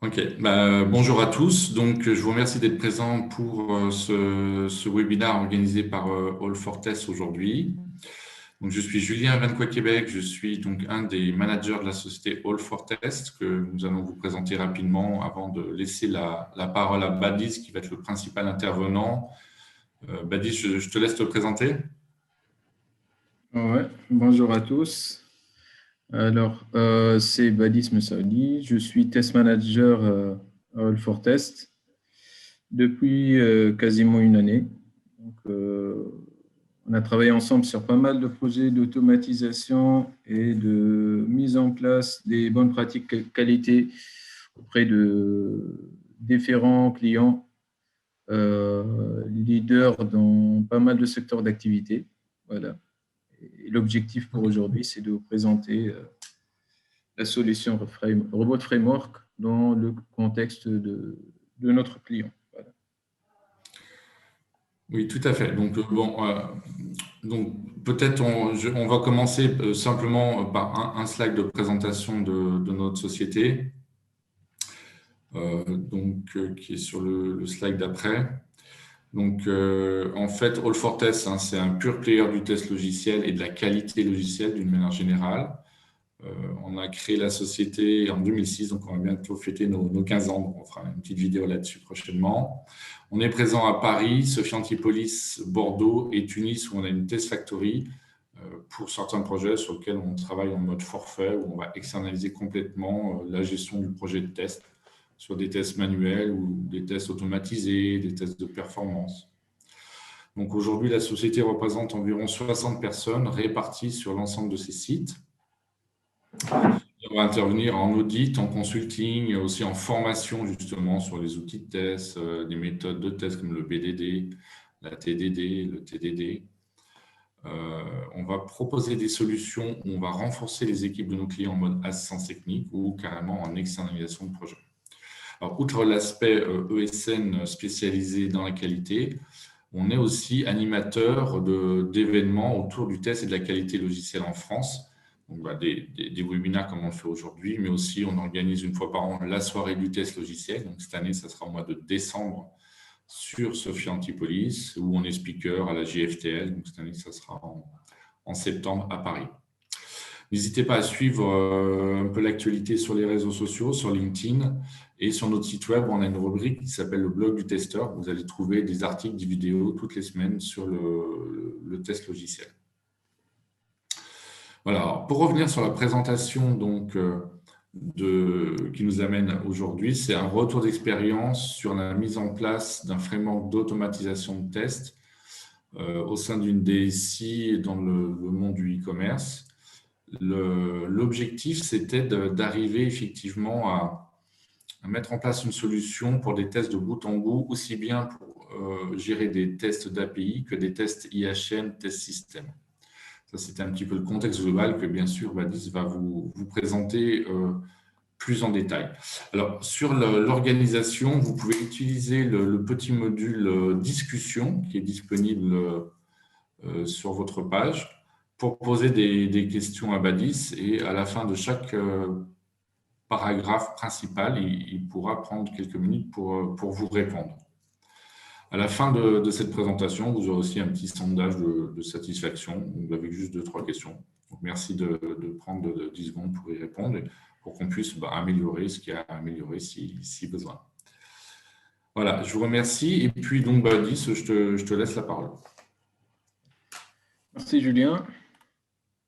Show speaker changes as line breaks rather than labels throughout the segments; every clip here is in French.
Ok, bonjour à tous. Donc, je vous remercie d'être présents pour ce webinaire organisé par All for Test aujourd'hui. Donc, je suis Julien Vanquois Québec. Je suis donc un des managers de la société All for Test que nous allons vous présenter rapidement avant de laisser la parole à Badis, qui va être le principal intervenant. Badis, je te laisse te présenter.
Ouais, bonjour à tous. Alors, c'est Badis Messaoudi. Je suis test manager à All for Test depuis quasiment une année. Donc, on a travaillé ensemble sur pas mal de projets d'automatisation et de mise en place des bonnes pratiques qualité auprès de différents clients leaders dans pas mal de secteurs d'activité. Voilà. Et l'objectif pour aujourd'hui, c'est de vous présenter la solution Robot Framework dans le contexte de notre client. Voilà.
Oui, tout à fait. Donc, donc peut-être on va commencer simplement par un slide de présentation de notre société, qui est sur le slide d'après. Donc, en fait, All for Test, hein, c'est un pur player du test logiciel et de la qualité logicielle d'une manière générale. On a créé la société en 2006, donc on va bientôt fêter nos 15 ans. Donc on fera une petite vidéo là-dessus prochainement. On est présent à Paris, Sophia Antipolis, Bordeaux et Tunis, où on a une test factory pour certains projets sur lesquels on travaille en mode forfait, où on va externaliser complètement la gestion du projet de test sur des tests manuels ou des tests automatisés, des tests de performance. Donc aujourd'hui, la société représente environ 60 personnes réparties sur l'ensemble de ces sites. On va intervenir en audit, en consulting, aussi en formation justement sur les outils de test, des méthodes de test comme le BDD, la TDD, le TDD. On va proposer des solutions où on va renforcer les équipes de nos clients en mode assistance technique ou carrément en externalisation de projet. Alors, outre l'aspect ESN spécialisé dans la qualité, on est aussi animateur d'événements autour du test et de la qualité logicielle en France. Donc, des webinaires comme on le fait aujourd'hui, mais aussi on organise une fois par an la soirée du test logiciel. Donc, cette année, ça sera au mois de décembre sur Sophia Antipolis, où on est speaker à la JFTL. Donc, cette année, ça sera en septembre à Paris. N'hésitez pas à suivre un peu l'actualité sur les réseaux sociaux, sur LinkedIn et sur notre site web. On a une rubrique qui s'appelle le blog du testeur. Vous allez trouver des articles, des vidéos toutes les semaines sur le test logiciel. Voilà. Alors, pour revenir sur la présentation qui nous amène aujourd'hui, c'est un retour d'expérience sur la mise en place d'un framework d'automatisation de tests au sein d'une DSI dans le monde du e-commerce. L'objectif, c'était d'arriver effectivement à mettre en place une solution pour des tests de bout en bout, aussi bien pour gérer des tests d'API que des tests IHM, tests système. Ça, c'était un petit peu le contexte global que, bien sûr, Badis va vous présenter plus en détail. Alors, sur l'organisation, vous pouvez utiliser le petit module discussion qui est disponible sur votre page pour poser des questions à Badis, et à la fin de chaque paragraphe principal, il pourra prendre quelques minutes pour vous répondre. À la fin de cette présentation, vous aurez aussi un petit sondage de satisfaction avec juste 2-3 questions. Donc, merci de prendre 10 secondes pour y répondre et pour qu'on puisse améliorer ce qu'il y a à améliorer si besoin. Voilà, je vous remercie. Et puis, donc, Badis, je te laisse la parole.
Merci Julien.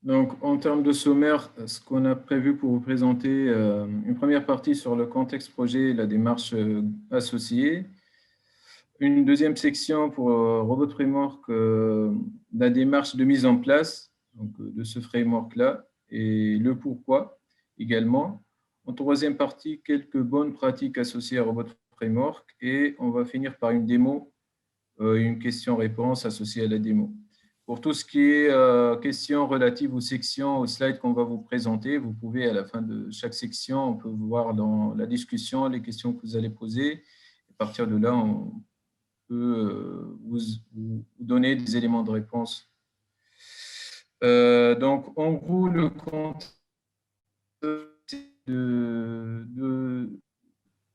Donc, en termes de sommaire, ce qu'on a prévu pour vous présenter, une première partie sur le contexte projet et la démarche associée. Une deuxième section pour Robot Framework, la démarche de mise en place de ce framework-là et le pourquoi également. En troisième partie, quelques bonnes pratiques associées à Robot Framework, et on va finir par une démo, une question-réponse associée à la démo. Pour tout ce qui est questions relatives aux sections, aux slides qu'on va vous présenter, vous pouvez, à la fin de chaque section, on peut voir dans la discussion les questions que vous allez poser. À partir de là, on peut vous donner des éléments de réponse. Donc, en gros, le compte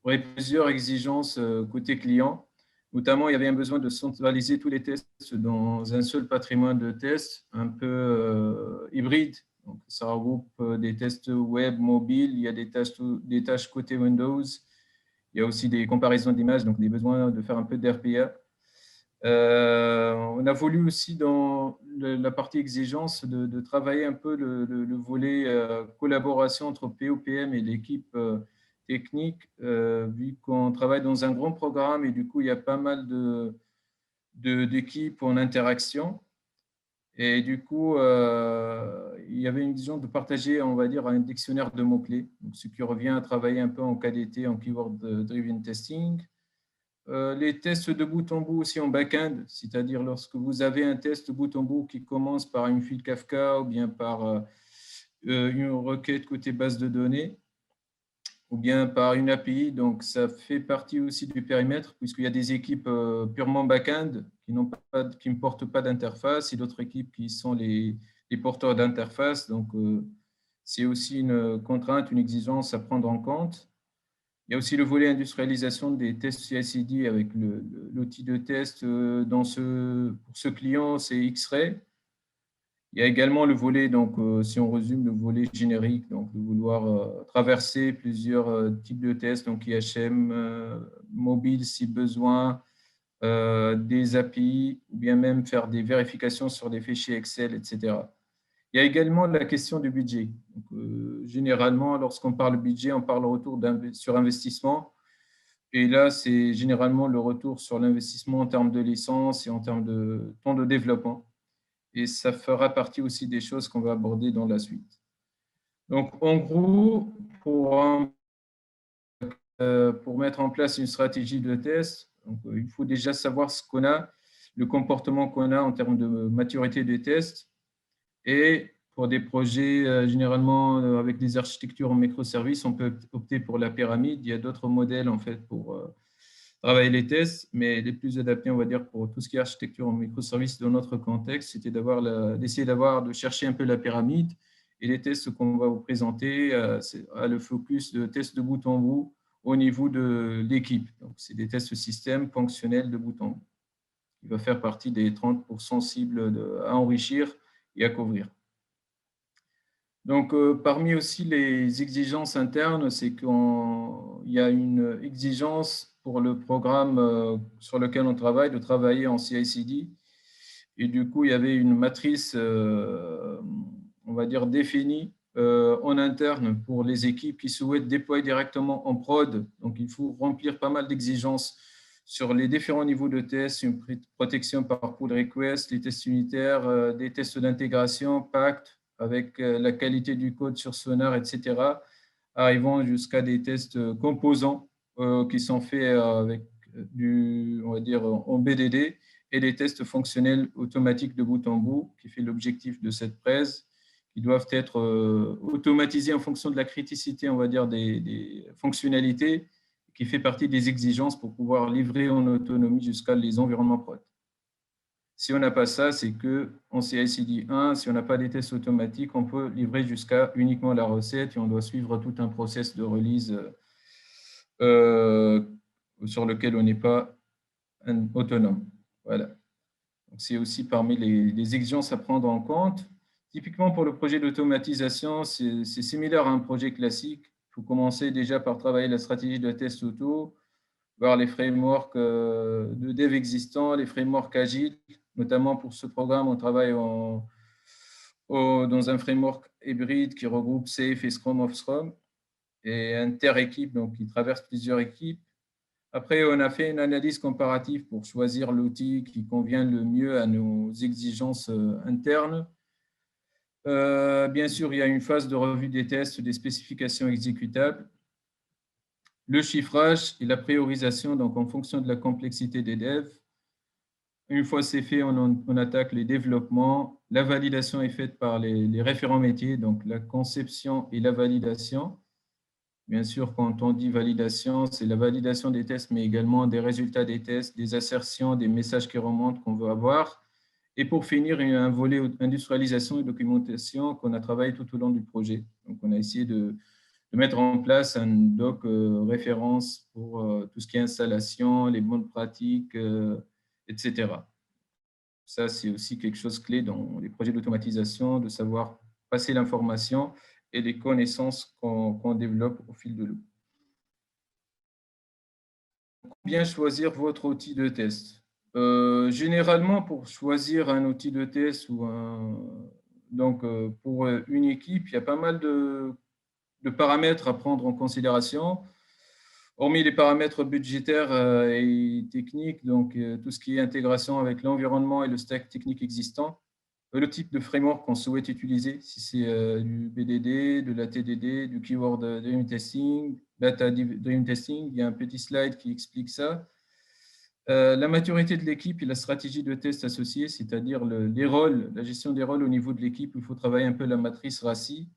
aurait plusieurs exigences côté client. Notamment, il y avait un besoin de centraliser tous les tests dans un seul patrimoine de tests, un peu hybride. Donc, ça regroupe des tests web, mobile, il y a des tâches côté Windows, il y a aussi des comparaisons d'images, donc des besoins de faire un peu d'RPA. On a voulu aussi dans la partie exigence de travailler un peu le volet collaboration entre POPM et l'équipe technique, vu qu'on travaille dans un grand programme et du coup il y a pas mal d'équipes en interaction. Et du coup, il y avait une vision de partager, on va dire, un dictionnaire de mots-clés, ce qui revient à travailler un peu en KDT, en Keyword Driven Testing. Les tests de bout en bout aussi en back-end, c'est-à-dire lorsque vous avez un test de bout en bout qui commence par une fuite Kafka ou bien par une requête côté base de données ou bien par une API. Donc, ça fait partie aussi du périmètre puisqu'il y a des équipes purement back-end qui ne portent pas d'interface et d'autres équipes qui sont les porteurs d'interface. Donc, c'est aussi une contrainte, une exigence à prendre en compte. Il y a aussi le volet industrialisation des tests CI/CD avec l'outil de test pour ce client, c'est X-Ray. Il y a également le volet, donc, si on résume, le volet générique, donc de vouloir traverser plusieurs types de tests, donc IHM, mobile si besoin, des API, ou bien même faire des vérifications sur des fichiers Excel, etc. Il y a également la question du budget. Donc, généralement, lorsqu'on parle budget, on parle retour sur investissement. Et là, c'est généralement le retour sur l'investissement en termes de licence et en termes de temps de développement. Et ça fera partie aussi des choses qu'on va aborder dans la suite. Donc, en gros, pour mettre en place une stratégie de test, donc, il faut déjà savoir ce qu'on a, le comportement qu'on a en termes de maturité des tests. Et pour des projets généralement avec des architectures en microservices, on peut opter pour la pyramide. Il y a d'autres modèles en fait pour travailler les tests, mais les plus adaptés, on va dire, pour tout ce qui est architecture en microservices dans notre contexte, c'était d'essayer de chercher un peu la pyramide. Et les tests qu'on va vous présenter, c'est le focus de tests de bout en bout au niveau de l'équipe. Donc, c'est des tests système fonctionnels de bout en bout. Il va faire partie des 30% cibles à enrichir et à couvrir. Donc, parmi aussi les exigences internes, c'est qu'il y a une exigence pour le programme sur lequel on travaille, de travailler en CI/CD. Et du coup, il y avait une matrice, on va dire, définie en interne pour les équipes qui souhaitent déployer directement en prod. Donc, il faut remplir pas mal d'exigences sur les différents niveaux de tests, une protection par pull request, les tests unitaires, des tests d'intégration, PACT, avec la qualité du code sur Sonar, etc., arrivant jusqu'à des tests composants qui sont faits avec on va dire, en BDD et des tests fonctionnels automatiques de bout en bout, qui fait l'objectif de cette presse, qui doivent être automatisés en fonction de la criticité, on va dire, des fonctionnalités, qui fait partie des exigences pour pouvoir livrer en autonomie jusqu'à les environnements prod. Si on n'a pas ça, c'est qu'en CI/CD 1, si on n'a pas des tests automatiques, on peut livrer jusqu'à uniquement la recette et on doit suivre tout un process de release sur lequel on n'est pas autonome. Voilà. C'est aussi parmi les exigences à prendre en compte. Typiquement, pour le projet d'automatisation, c'est similaire à un projet classique. Il faut commencer déjà par travailler la stratégie de test auto, voir les frameworks de dev existants, les frameworks agiles. Notamment pour ce programme, on travaille dans un framework hybride qui regroupe Safe et Scrum of Scrum et inter-équipe, donc qui traverse plusieurs équipes. Après, on a fait une analyse comparative pour choisir l'outil qui convient le mieux à nos exigences internes. Bien sûr, il y a une phase de revue des tests, des spécifications exécutables, le chiffrage et la priorisation, donc en fonction de la complexité des devs. Une fois c'est fait, on attaque les développements. La validation est faite par les référents métiers, donc la conception et la validation. Bien sûr, quand on dit validation, c'est la validation des tests, mais également des résultats des tests, des assertions, des messages qui remontent qu'on veut avoir. Et pour finir, il y a un volet industrialisation et documentation qu'on a travaillé tout au long du projet. Donc, on a essayé de de mettre en place un doc référence pour tout ce qui est installation, les bonnes pratiques, etc. Ça, c'est aussi quelque chose de clé dans les projets d'automatisation, de savoir passer l'information et les connaissances qu'on développe au fil de l'eau. Bien choisir votre outil de test. Généralement, pour choisir un outil de test ou pour une équipe, il y a pas mal de paramètres à prendre en considération. Hormis les paramètres budgétaires et techniques, donc tout ce qui est intégration avec l'environnement et le stack technique existant, le type de framework qu'on souhaite utiliser, si c'est du BDD, de la TDD, du Keyword Driven Testing, Data Driven Testing, il y a un petit slide qui explique ça. La maturité de l'équipe et la stratégie de test associée, c'est-à-dire les rôles, la gestion des rôles au niveau de l'équipe, il faut travailler un peu la matrice RACI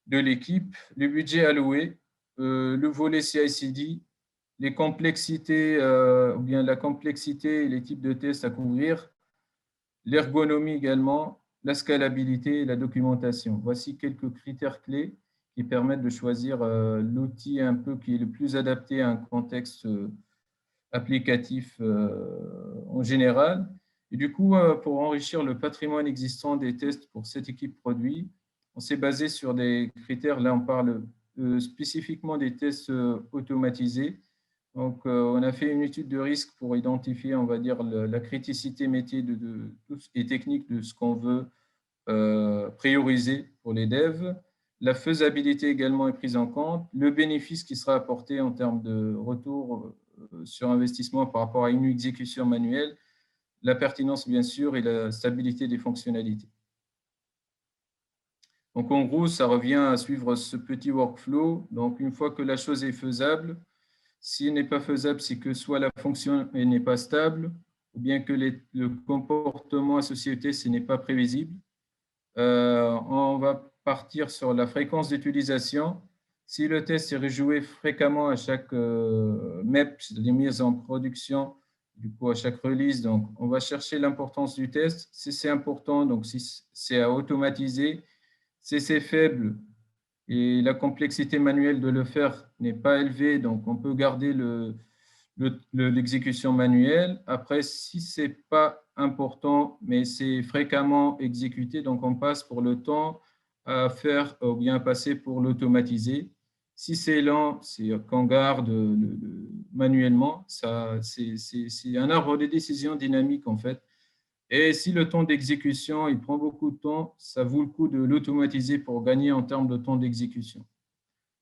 de l'équipe, le budget alloué, le volet CI/CD, les complexités ou bien la complexité et les types de tests à couvrir, l'ergonomie également, la scalabilité et la documentation. Voici quelques critères clés qui permettent de choisir l'outil un peu qui est le plus adapté à un contexte applicatif en général. Et du coup, pour enrichir le patrimoine existant des tests pour cette équipe produit, on s'est basé sur des critères. Là, on parle spécifiquement des tests automatisés. Donc, on a fait une étude de risque pour identifier, on va dire, la criticité métier et technique de ce qu'on veut prioriser pour les devs. La faisabilité également est prise en compte. Le bénéfice qui sera apporté en termes de retour sur investissement par rapport à une exécution manuelle, la pertinence, bien sûr, et la stabilité des fonctionnalités. Donc, en gros, ça revient à suivre ce petit workflow. Donc, une fois que la chose est faisable, s'il n'est pas faisable, c'est que soit la fonction n'est pas stable, ou bien que le comportement associé au test n'est pas prévisible. On va partir sur la fréquence d'utilisation. Si le test est rejoué fréquemment à chaque MEP, c'est-à-dire mise en production, du coup à chaque release, donc on va chercher l'importance du test. Si c'est important, donc si c'est à automatiser, si c'est faible et la complexité manuelle de le faire n'est pas élevée, donc on peut garder l'exécution manuelle. Après, si ce n'est pas important, mais c'est fréquemment exécuté, donc on passe pour le temps à faire ou bien passer pour l'automatiser. Si c'est lent, c'est qu'on garde manuellement. C'est un arbre de décision dynamique, en fait. Et si le temps d'exécution, il prend beaucoup de temps, ça vaut le coup de l'automatiser pour gagner en termes de temps d'exécution.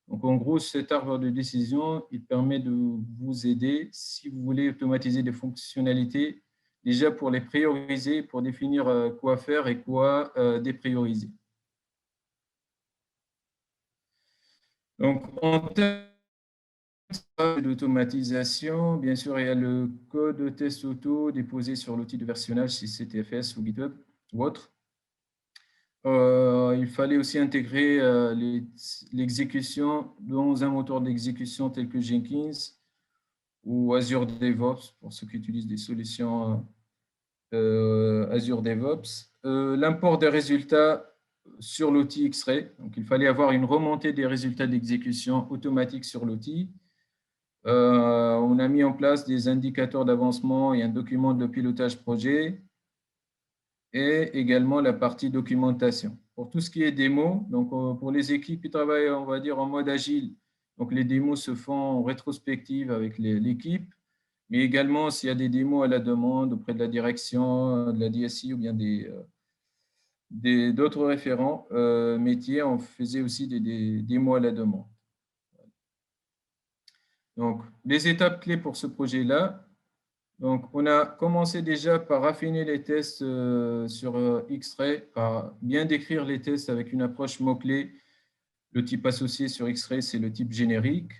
Donc, en gros, cet arbre de décision, il permet de vous aider si vous voulez automatiser des fonctionnalités, déjà pour les prioriser, pour définir quoi faire et quoi déprioriser. Donc, en termes d'automatisation, bien sûr, il y a le code test auto déposé sur l'outil de versionnage, si c'est TFS ou GitHub ou autre. Il fallait aussi intégrer l'exécution dans un moteur d'exécution tel que Jenkins ou Azure DevOps, pour ceux qui utilisent des solutions Azure DevOps. L'import des résultats sur l'outil X-Ray. Donc, il fallait avoir une remontée des résultats d'exécution automatique sur l'outil. On a mis en place des indicateurs d'avancement et un document de pilotage projet et également la partie documentation. Pour tout ce qui est démo, donc pour les équipes qui travaillent, on va dire, en mode agile, donc les démos se font en rétrospective avec l'équipe, mais également s'il y a des démos à la demande auprès de la direction, de la DSI ou bien d'autres référents métiers, on faisait aussi des démos à la demande. Donc, les étapes clés pour ce projet-là. Donc, on a commencé déjà par affiner les tests sur X-Ray, par bien décrire les tests avec une approche mot-clé. Le type associé sur X-Ray, c'est le type générique.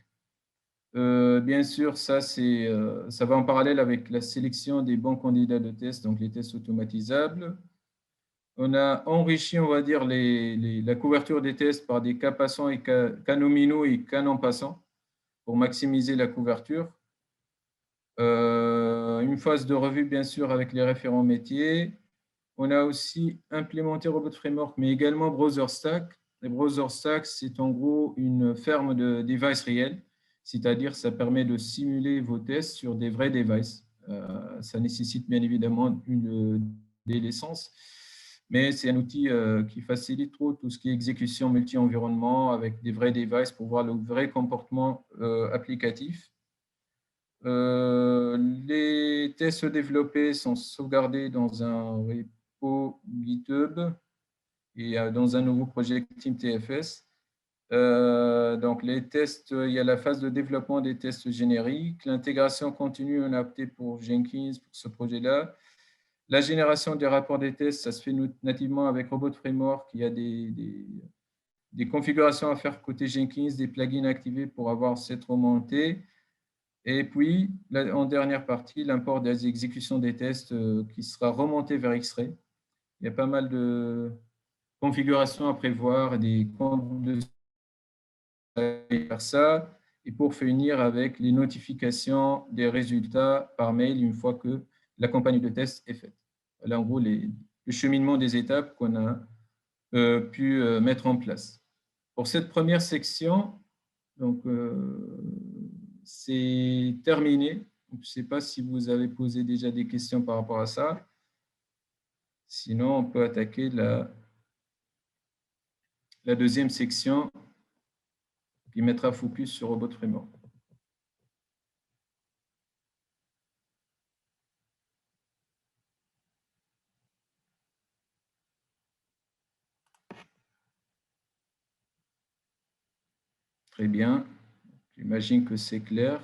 Bien sûr, ça va en parallèle avec la sélection des bons candidats de tests, donc les tests automatisables. On a enrichi, on va dire, la couverture des tests par des cas passants et cas nominaux et cas non passants pour maximiser la couverture. Une phase de revue, bien sûr, avec les référents métiers. On a aussi implémenté Robot Framework, mais également Browser Stack Les browser stacks, c'est en gros une ferme de devices réels, c'est-à-dire ça permet de simuler vos tests sur des vrais devices. Ça nécessite bien évidemment des licences, mais c'est un outil qui facilite trop tout ce qui est exécution multi-environnement avec des vrais devices pour voir le vrai comportement applicatif. Les tests développés sont sauvegardés dans un repo GitHub et dans un nouveau projet Team TFS. Donc, les tests, il y a la phase de développement des tests génériques, l'intégration continue, on a opté pour Jenkins pour ce projet-là. La génération des rapports des tests, ça se fait nativement avec Robot Framework. Il y a des configurations à faire côté Jenkins, des plugins activés pour avoir cette remontée. Et puis, en dernière partie, l'import des exécutions des tests qui sera remonté vers X-Ray. Il y a pas mal de configurations à prévoir, des comptes de faire ça, et pour finir avec les notifications des résultats par mail une fois que la campagne de test est faite. Voilà en gros le cheminement des étapes qu'on a pu mettre en place. Pour cette première section, donc c'est terminé. Je ne sais pas si vous avez posé déjà des questions par rapport à ça. Sinon, on peut attaquer la deuxième section qui mettra focus sur Robot Framework. Très bien. J'imagine que c'est clair.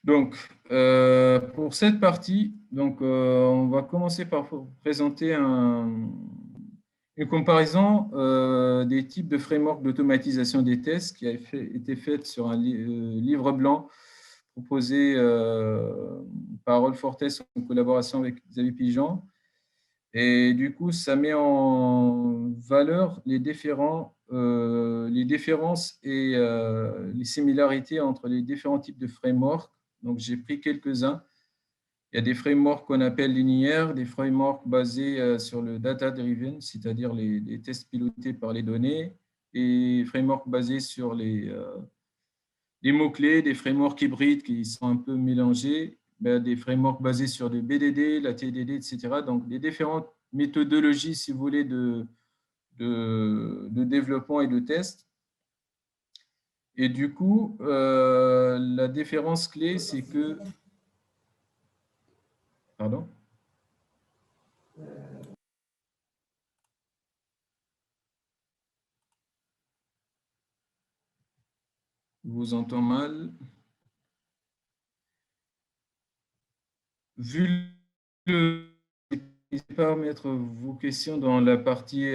Donc, pour cette partie, donc, on va commencer par présenter une comparaison des types de frameworks d'automatisation des tests qui a été faite sur un livre blanc proposé par Rolf Fortes en collaboration avec Xavier Pigeon. Et du coup, ça met en valeur les différences et les similarités entre les différents types de frameworks. Donc, j'ai pris quelques-uns. Il y a des frameworks qu'on appelle linéaires, des frameworks basés sur le data-driven, c'est-à-dire les tests pilotés par les données, et frameworks basés sur les mots-clés, des frameworks hybrides qui sont un peu mélangés, des frameworks basés sur le BDD, la TDD, etc. Donc, des différentes méthodologies, si vous voulez, de développement et de test. Et du coup, la différence clé, c'est que… Pardon ? Je vous entends mal. Vu le… N'hésitez pas à mettre vos questions dans la partie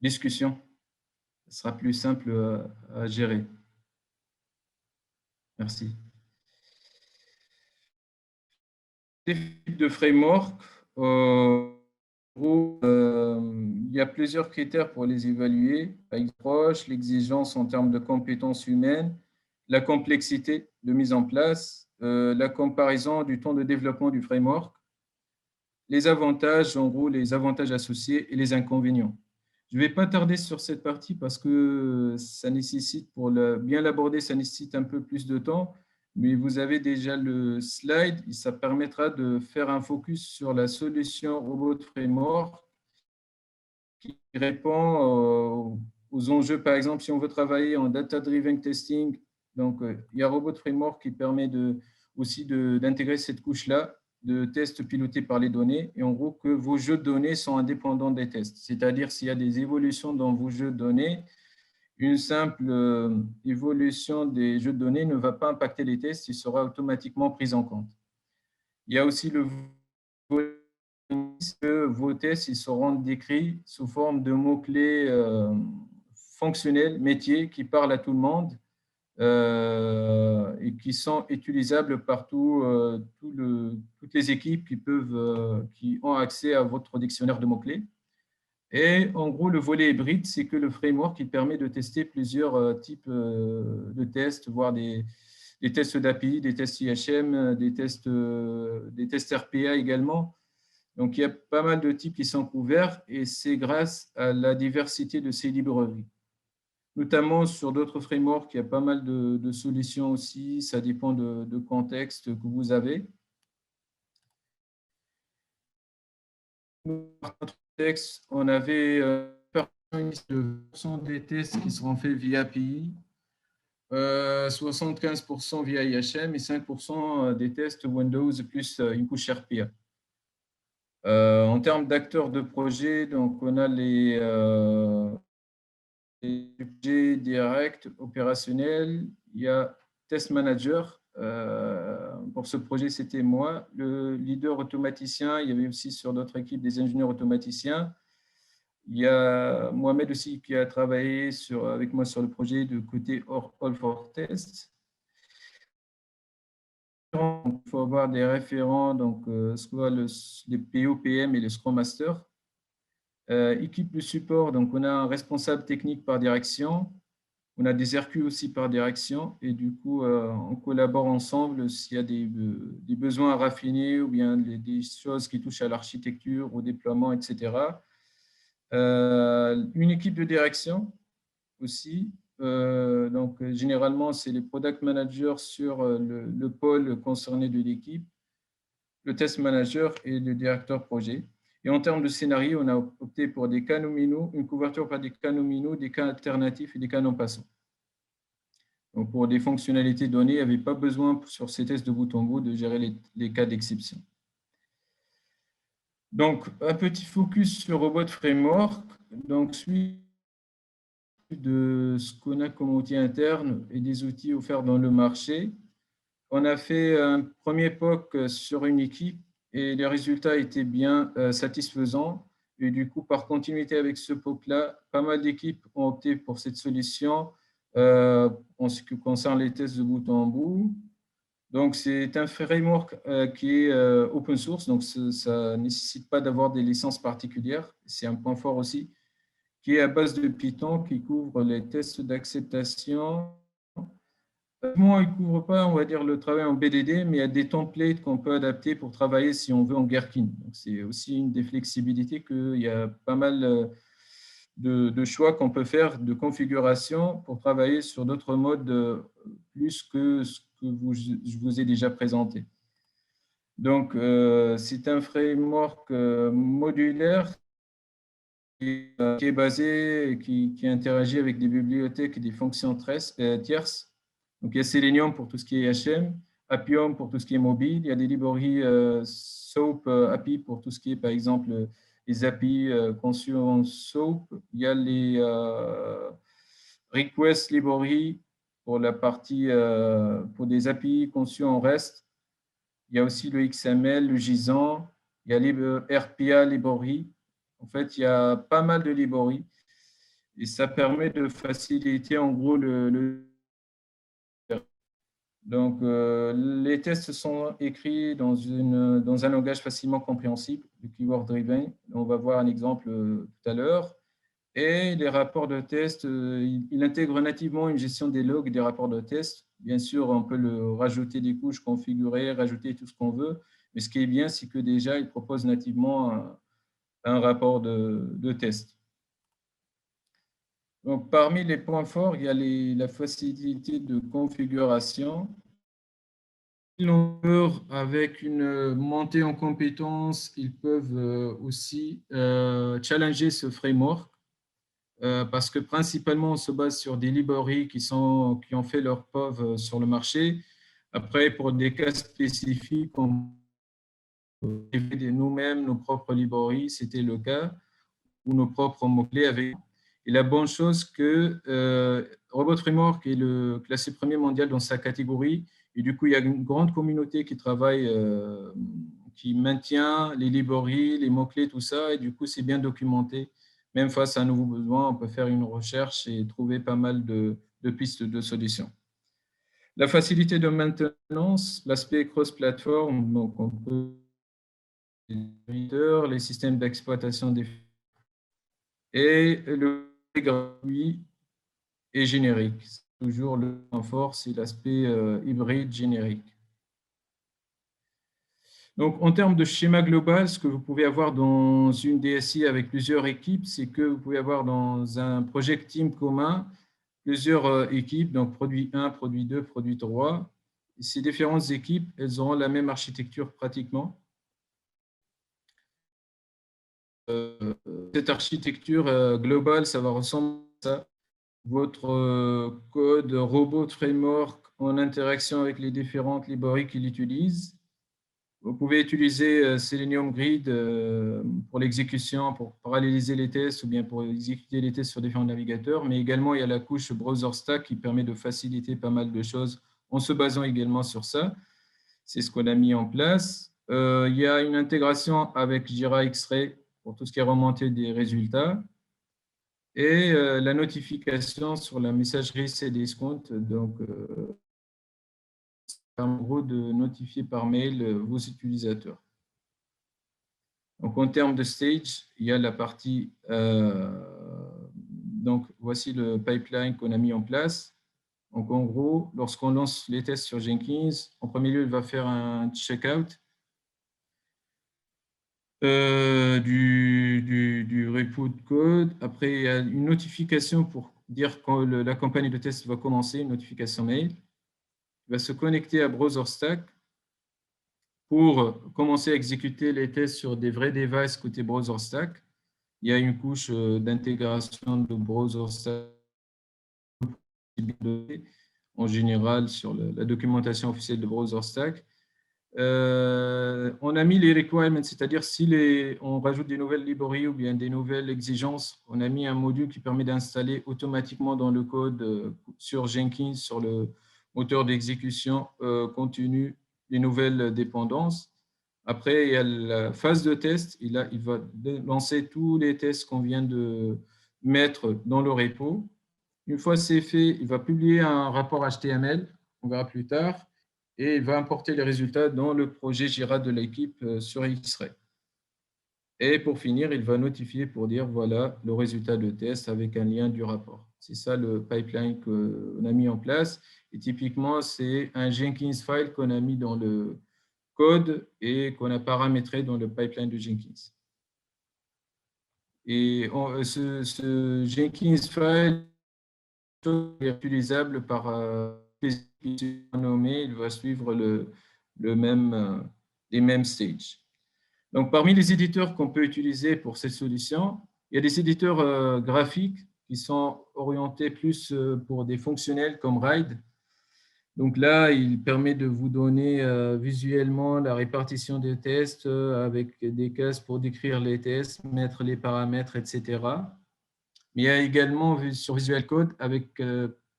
discussion. Ce sera plus simple à gérer. Merci. Des types de framework, il y a plusieurs critères pour les évaluer. L'approche, l'exigence en termes de compétences humaines, la complexité de mise en place, la comparaison du temps de développement du framework, les avantages, en gros, les avantages associés et les inconvénients. Je ne vais pas tarder sur cette partie parce que ça nécessite, pour bien l'aborder, ça nécessite un peu plus de temps, mais vous avez déjà le slide et ça permettra de faire un focus sur la solution Robot Framework qui répond aux enjeux. Par exemple, si on veut travailler en data-driven testing, donc il y a Robot Framework qui permet aussi d'intégrer cette couche-là de tests pilotés par les données, et en gros que vos jeux de données sont indépendants des tests. C'est-à-dire s'il y a des évolutions dans vos jeux de données, une simple évolution des jeux de données ne va pas impacter les tests, il sera automatiquement pris en compte. Il y a aussi le volet que vos tests ils seront décrits sous forme de mots-clés fonctionnels, métiers, qui parlent à tout le monde et qui sont utilisables par toutes les équipes qui ont accès à votre dictionnaire de mots-clés. Et en gros, le volet hybride, c'est que le framework qui permet de tester plusieurs types de tests, voire des tests d'API, des tests IHM, des tests RPA également. Donc, il y a pas mal de types qui sont couverts et c'est grâce à la diversité de ces librairies. Notamment sur d'autres frameworks, il y a pas mal de solutions aussi. Ça dépend de contexte que vous avez. Notre texte, on avait des tests qui seront faits via API, 75% via IHM et 5% des tests Windows plus une couche RPA. En termes d'acteurs de projet, donc on a les budgets directs, opérationnels. Il y a Test Manager. Pour ce projet, c'était moi. Le leader automaticien, il y avait aussi sur d'autres équipes des ingénieurs automaticiens. Il y a Mohamed aussi qui a travaillé avec moi sur le projet de côté All for Test. Il faut avoir des référents, donc soit les PO, PM et le Scrum Master. Équipe de support, donc on a un responsable technique par direction, on a des RQ aussi par direction, et du coup, on collabore ensemble s'il y a des besoins à raffiner ou bien des choses qui touchent à l'architecture, au déploiement, etc. Une équipe de direction aussi. Donc, généralement, c'est les product managers sur le pôle concerné de l'équipe, le test manager et le directeur projet. Et en termes de scénario, on a opté pour des cas nominaux, une couverture par des cas nominaux, des cas alternatifs et des cas non passants. Donc, pour des fonctionnalités données, il n'y avait pas besoin sur ces tests de bout en bout de gérer les cas d'exception. Donc, un petit focus sur Robot Framework. Donc, suite de ce qu'on a comme outil interne et des outils offerts dans le marché, on a fait un premier POC sur une équipe et les résultats étaient bien satisfaisants. Et du coup, par continuité avec ce POC-là, pas mal d'équipes ont opté pour cette solution en ce qui concerne les tests de bout en bout. Donc, c'est un framework qui est open source, donc ça ne nécessite pas d'avoir des licences particulières. C'est un point fort aussi, qui est à base de Python, qui couvre les tests d'acceptation. Il ne couvre pas, on va dire, le travail en BDD, mais il y a des templates qu'on peut adapter pour travailler si on veut en Gherkin. C'est aussi une des flexibilités qu'il y a pas mal de choix qu'on peut faire de configuration pour travailler sur d'autres modes plus que ce que je vous ai déjà présenté. Donc, c'est un framework modulaire qui est basé et qui interagit avec des bibliothèques et des fonctions tierces. Donc, il y a Selenium pour tout ce qui est HM, Appium pour tout ce qui est mobile. Il y a des librairies SOAP API pour tout ce qui est, par exemple, les API conçus en SOAP. Il y a les Request Library pour la partie, pour des API conçus en REST. Il y a aussi le XML, le JSON. Il y a les RPA Library. En fait, il y a pas mal de librairies et ça permet de faciliter en gros Donc, les tests sont écrits dans un langage facilement compréhensible, le keyword driven. On va voir un exemple tout à l'heure. Et les rapports de test, il intègre nativement une gestion des logs des rapports de test. Bien sûr, on peut rajouter des couches, configurer, rajouter tout ce qu'on veut. Mais ce qui est bien, c'est que déjà, il propose nativement un rapport de test. Donc, parmi les points forts, il y a la facilité de configuration. Avec une montée en compétences, ils peuvent aussi challenger ce framework parce que principalement, on se base sur des librairies qui ont fait leur preuve sur le marché. Après, pour des cas spécifiques, on fait nous-mêmes nos propres librairies, c'était le cas, ou nos propres mots-clés avec. Et la bonne chose que Robot Framework est le classé premier mondial dans sa catégorie. Et du coup, il y a une grande communauté qui travaille, qui maintient les librairies, les mots-clés, tout ça. Et du coup, c'est bien documenté. Même face à un nouveau besoin, on peut faire une recherche et trouver pas mal de pistes de solutions. La facilité de maintenance, l'aspect cross-platform, donc on peut les systèmes d'exploitation des et le gratuit et générique. Toujours le point fort, c'est l'aspect hybride générique. Donc, en termes de schéma global, ce que vous pouvez avoir dans une DSI avec plusieurs équipes, c'est que vous pouvez avoir dans un project team commun plusieurs équipes, donc produit 1, produit 2, produit 3. Et ces différentes équipes, elles auront la même architecture pratiquement. Cette architecture globale, ça va ressembler à ça. Votre code robot framework en interaction avec les différentes librairies qu'il utilise. Vous pouvez utiliser Selenium Grid pour l'exécution, pour paralléliser les tests ou bien pour exécuter les tests sur différents navigateurs, mais également il y a la couche Browser Stack qui permet de faciliter pas mal de choses en se basant également sur ça. C'est ce qu'on a mis en place. Il y a une intégration avec Jira X-Ray pour tout ce qui est remontée des résultats et la notification sur la messagerie Cdiscount. Donc, en gros, de notifier par mail vos utilisateurs. Donc, en termes de stage, il y a la partie, donc voici le pipeline qu'on a mis en place. Donc, en gros, lorsqu'on lance les tests sur Jenkins, en premier lieu, il va faire un checkout du repo de code. Après, il y a une notification pour dire quand la campagne de test va commencer, une notification mail. Il va se connecter à BrowserStack pour commencer à exécuter les tests sur des vrais devices côté BrowserStack. Il y a une couche d'intégration de BrowserStack en général sur la documentation officielle de BrowserStack. On a mis les requirements, c'est-à-dire si on rajoute des nouvelles librairies ou bien des nouvelles exigences, on a mis un module qui permet d'installer automatiquement dans le code sur Jenkins, sur le moteur d'exécution continu, les nouvelles dépendances. Après, il y a la phase de test. Il va lancer tous les tests qu'on vient de mettre dans le repo. Une fois c'est fait, il va publier un rapport HTML, on verra plus tard, et il va importer les résultats dans le projet Jira de l'équipe sur X-Ray. Et pour finir, il va notifier pour dire voilà le résultat de test avec un lien du rapport. C'est ça le pipeline qu'on a mis en place. Et typiquement, c'est un Jenkins file qu'on a mis dans le code et qu'on a paramétré dans le pipeline de Jenkins. Et ce Jenkins file est utilisable par les équipes nommées, il va suivre les mêmes stages. Donc, parmi les éditeurs qu'on peut utiliser pour cette solution, il y a des éditeurs graphiques qui sont orientés plus pour des fonctionnels comme Ride. Donc là, il permet de vous donner visuellement la répartition des tests avec des cases pour décrire les tests, mettre les paramètres, etc. Mais il y a également sur Visual Code, avec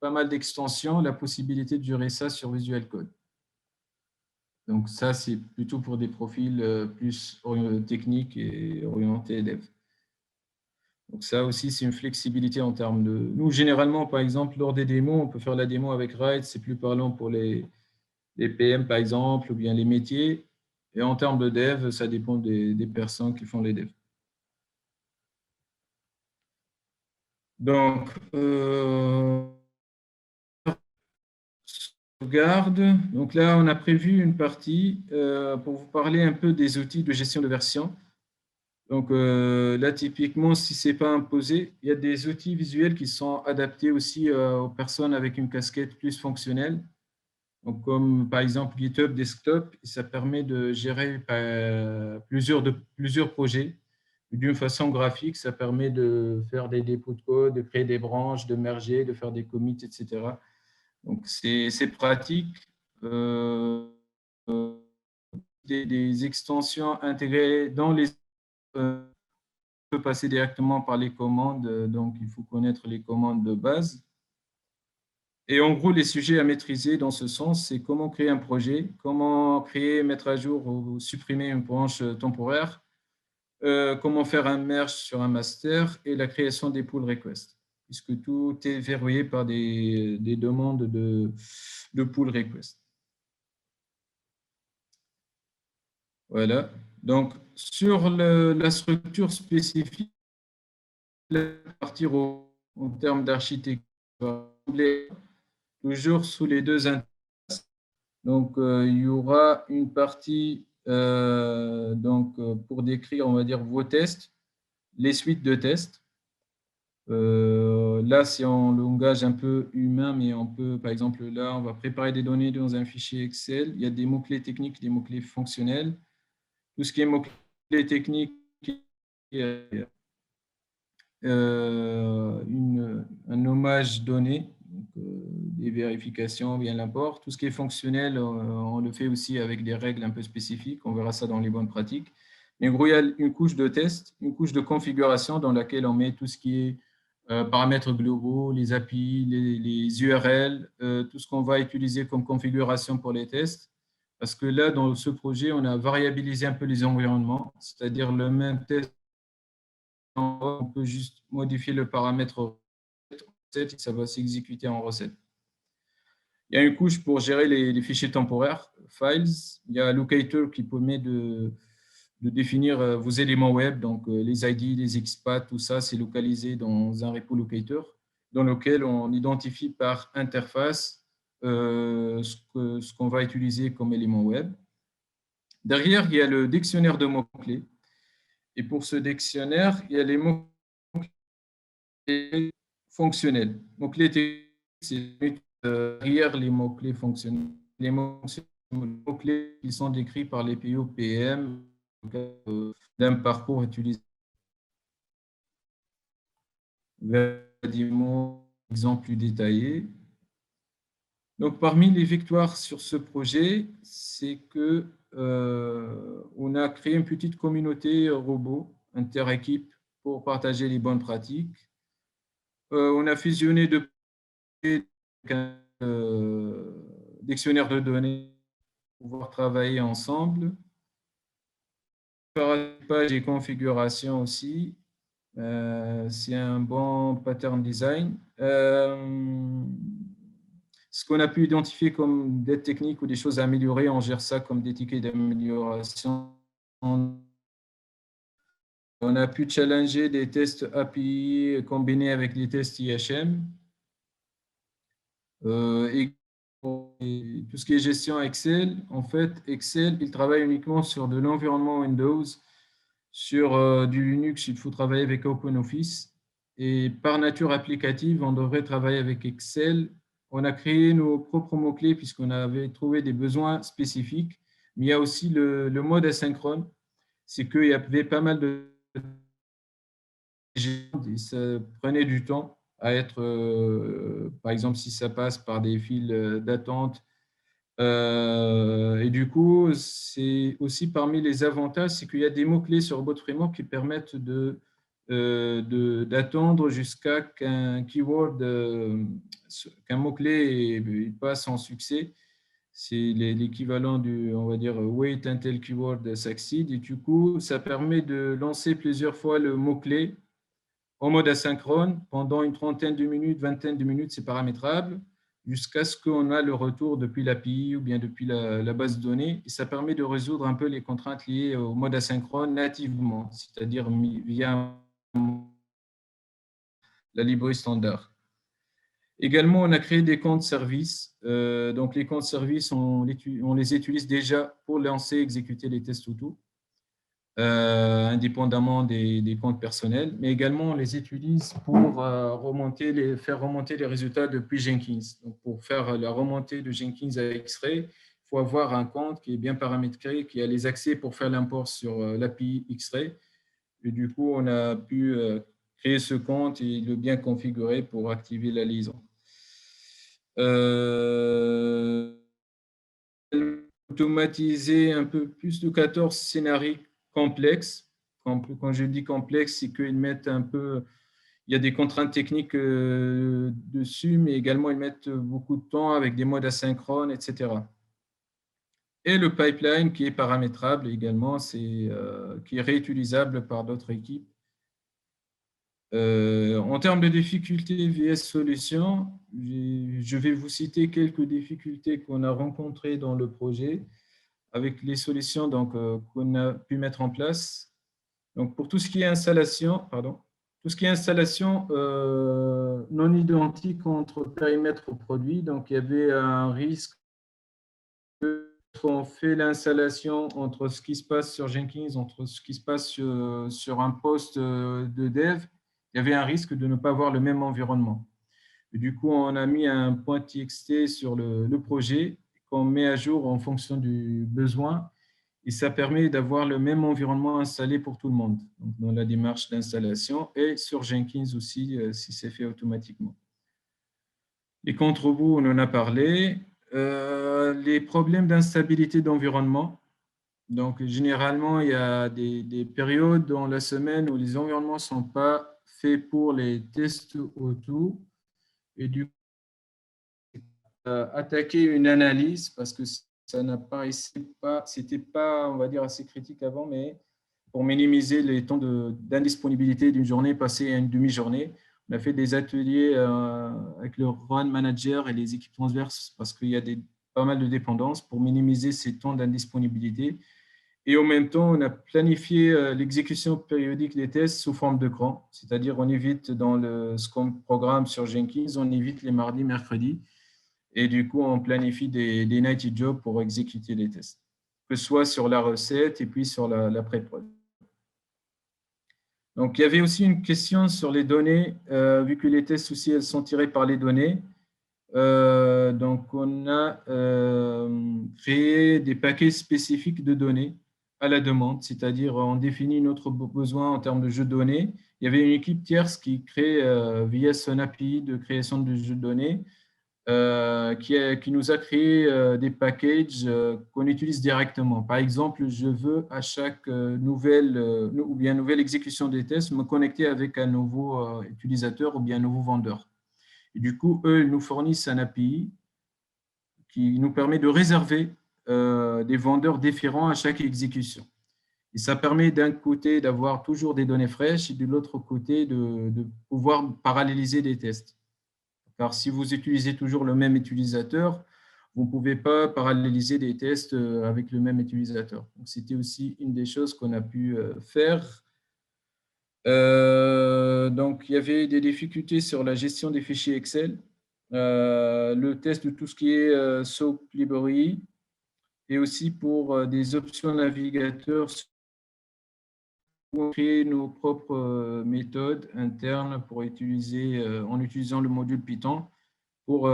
pas mal d'extensions, la possibilité de gérer ça sur Visual Code. Donc ça, c'est plutôt pour des profils plus techniques et orientés dev. Donc ça aussi, c'est une flexibilité en termes de… Nous, généralement, par exemple, lors des démos, on peut faire la démo avec Ride, c'est plus parlant pour les PM, par exemple, ou bien les métiers. Et en termes de dev, ça dépend des personnes qui font les devs. Donc, sauvegarde. Donc là, on a prévu une partie pour vous parler un peu des outils de gestion de version. Donc là, typiquement, si ce n'est pas imposé, il y a des outils visuels qui sont adaptés aussi aux personnes avec une casquette plus fonctionnelle. Donc, comme par exemple GitHub Desktop, ça permet de gérer plusieurs projets d'une façon graphique. Ça permet de faire des dépôts de code, de créer des branches, de merger, de faire des commits, etc. Donc, c'est pratique. Des extensions intégrées dans les… on peut passer directement par les commandes, donc il faut connaître les commandes de base. Et en gros, les sujets à maîtriser dans ce sens, c'est comment créer un projet, comment créer, mettre à jour ou supprimer une branche temporaire, comment faire un merge sur un master et la création des pull requests, puisque tout est verrouillé par des demandes de pull requests. Voilà. Donc, sur la structure spécifique, partir en termes d'architecture, toujours sous les deux interfaces. Donc, il y aura une partie pour décrire, on va dire, vos tests, les suites de tests. Là, c'est en langage un peu humain, mais on peut, par exemple, là, on va préparer des données dans un fichier Excel. Il y a des mots-clés techniques, des mots-clés fonctionnels. Tout ce qui est mots-clés techniques, un nommage donné, donc, des vérifications, bien l'import. Tout ce qui est fonctionnel, on le fait aussi avec des règles un peu spécifiques. On verra ça dans les bonnes pratiques. Mais en gros, il y a une couche de test, une couche de configuration dans laquelle on met tout ce qui est paramètres globaux, les API, les URL, tout ce qu'on va utiliser comme configuration pour les tests. Parce que là, dans ce projet, on a variabilisé un peu les environnements, c'est-à-dire le même test, on peut juste modifier le paramètre recette et ça va s'exécuter en recette. Il y a une couche pour gérer les fichiers temporaires, files. Il y a Locator qui permet de définir vos éléments web, donc les ID, les XPath, tout ça, c'est localisé dans un repo Locator dans lequel on identifie par interface ce qu'on va utiliser comme élément web. Derrière, il y a le dictionnaire de mots-clés. Et pour ce dictionnaire, il y a les mots-clés fonctionnels. Mots-clés, c'est derrière les mots-clés fonctionnels. Les mots-clés qui sont décrits par les PO PM d'un parcours utilisé. Vers des mots, exemples plus détaillés. Donc, parmi les victoires sur ce projet, c'est que on a créé une petite communauté robot inter-équipe pour partager les bonnes pratiques. On a fusionné deux dictionnaires de données pour pouvoir travailler ensemble. Page et configuration aussi. C'est un bon pattern design. Ce qu'on a pu identifier comme des techniques ou des choses à améliorer, on gère ça comme des tickets d'amélioration. On a pu challenger des tests API combinés avec les tests IHM. Et tout ce qui est gestion Excel, en fait, Excel, il travaille uniquement sur de l'environnement Windows. Sur du Linux, il faut travailler avec OpenOffice. Et par nature applicative, on devrait travailler avec Excel. On a créé nos propres mots-clés puisqu'on avait trouvé des besoins spécifiques. Mais il y a aussi le mode asynchrone. C'est qu'il y avait pas mal de... Et ça prenait du temps à être, par exemple, si ça passe par des files d'attente. Et du coup, c'est aussi parmi les avantages, c'est qu'il y a des mots-clés sur Robot Framework qui permettent d'attendre jusqu'à qu'un keyword, qu'un mot-clé passe en succès. C'est l'équivalent du, on va dire, wait until keyword succeed. Et du coup, ça permet de lancer plusieurs fois le mot-clé en mode asynchrone pendant une trentaine de minutes, vingtaine de minutes, c'est paramétrable, jusqu'à ce qu'on a le retour depuis l'API ou bien depuis la base de données. Et ça permet de résoudre un peu les contraintes liées au mode asynchrone nativement, c'est-à-dire via la librairie standard. Également, on a créé des comptes services. Donc, les comptes services, on les utilise déjà pour lancer et exécuter les tests auto. Indépendamment des comptes personnels, mais également on les utilise pour faire remonter les résultats depuis Jenkins. Donc, pour faire la remontée de Jenkins à X-Ray, il faut avoir un compte qui est bien paramétré, qui a les accès pour faire l'import sur l'API X-Ray. Et du coup, on a pu créer ce compte et le bien configurer pour activer la liaison. Automatiser un peu plus de 14 scénarios complexes. Quand je dis complexe, c'est qu'ils mettent un peu, il y a des contraintes techniques dessus, mais également ils mettent beaucoup de temps avec des modes asynchrones, etc. Et le pipeline qui est paramétrable également, qui est réutilisable par d'autres équipes. En termes de difficultés VS Solutions, je vais vous citer quelques difficultés qu'on a rencontrées dans le projet avec les solutions qu'on a pu mettre en place. Donc, pour tout ce qui est installation, non identique entre périmètre et produit, donc il y avait un risque on fait l'installation entre ce qui se passe sur Jenkins, entre ce qui se passe sur un poste de dev, il y avait un risque de ne pas avoir le même environnement. Et du coup, on a mis un point .txt sur le projet qu'on met à jour en fonction du besoin. Et ça permet d'avoir le même environnement installé pour tout le monde, donc dans la démarche d'installation et sur Jenkins aussi, si c'est fait automatiquement. Les contre-bouts, on en a parlé. Les problèmes d'instabilité d'environnement. Donc, généralement, il y a des périodes dans la semaine où les environnements ne sont pas faits pour les tests auto. Et du coup, attaquer une analyse parce que ça n'apparaissait pas, c'était pas, on va dire, assez critique avant, mais pour minimiser les temps d'indisponibilité d'une journée passée à une demi-journée, on a fait des ateliers avec le run manager et les équipes transverses parce qu'il y a pas mal de dépendances pour minimiser ces temps d'indisponibilité. Et en même temps, on a planifié l'exécution périodique des tests sous forme de cran, c'est-à-dire on évite dans ce qu'on programme sur Jenkins, on évite les mardis, mercredis. Et du coup, on planifie des nighty jobs pour exécuter les tests, que ce soit sur la recette et puis sur la pré-prod. Donc, il y avait aussi une question sur les données, vu que les tests aussi, elles sont tirées par les données. Donc, on a créé des paquets spécifiques de données à la demande, c'est-à-dire on définit notre besoin en termes de jeux de données. Il y avait une équipe tierce qui crée, via son API de création de jeux de données, qui nous a créé des packages qu'on utilise directement. Par exemple, je veux à chaque nouvelle exécution des tests me connecter avec un nouveau utilisateur ou bien un nouveau vendeur. Et du coup, eux, ils nous fournissent un API qui nous permet de réserver des vendeurs différents à chaque exécution. Et ça permet d'un côté d'avoir toujours des données fraîches et de l'autre côté de pouvoir paralléliser des tests. Car si vous utilisez toujours le même utilisateur, vous ne pouvez pas paralléliser des tests avec le même utilisateur. C'était aussi une des choses qu'on a pu faire. Donc, il y avait des difficultés sur la gestion des fichiers Excel, le test de tout ce qui est SOAP library, et aussi pour des options navigateurs, pour créer nos propres méthodes internes pour utiliser, en utilisant le module Python, pour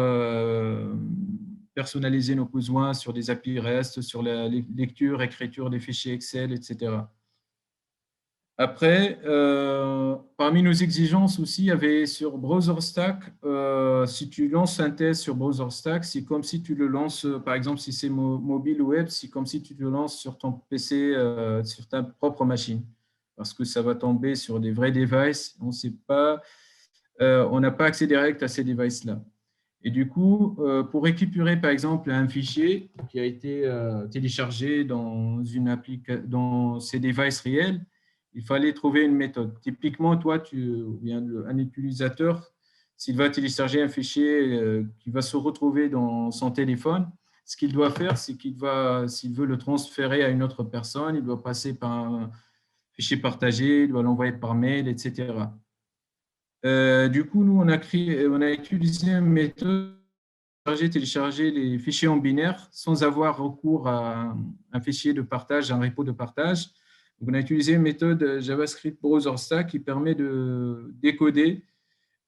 personnaliser nos besoins sur des API REST, sur la lecture, écriture des fichiers Excel, etc. Après, parmi nos exigences aussi, il y avait sur BrowserStack, si tu lances un test sur BrowserStack, c'est comme si tu le lances, par exemple, si c'est mobile ou web, c'est comme si tu le lances sur ton PC, sur ta propre machine, parce que ça va tomber sur des vrais devices. On n'a pas accès direct à ces devices-là. Et du coup, pour récupérer, par exemple, un fichier qui a été téléchargé dans ces devices réels, il fallait trouver une méthode. Typiquement, toi, un utilisateur, s'il va télécharger un fichier qui va se retrouver dans son téléphone, ce qu'il doit faire, c'est s'il veut le transférer à une autre personne, il doit passer par un fichier partagé, il doit l'envoyer par mail, etc. Du coup, nous, on a utilisé une méthode télécharger les fichiers en binaire sans avoir recours à un fichier de partage, un repo de partage. Donc, on a utilisé une méthode JavaScript BrowserStack qui permet de décoder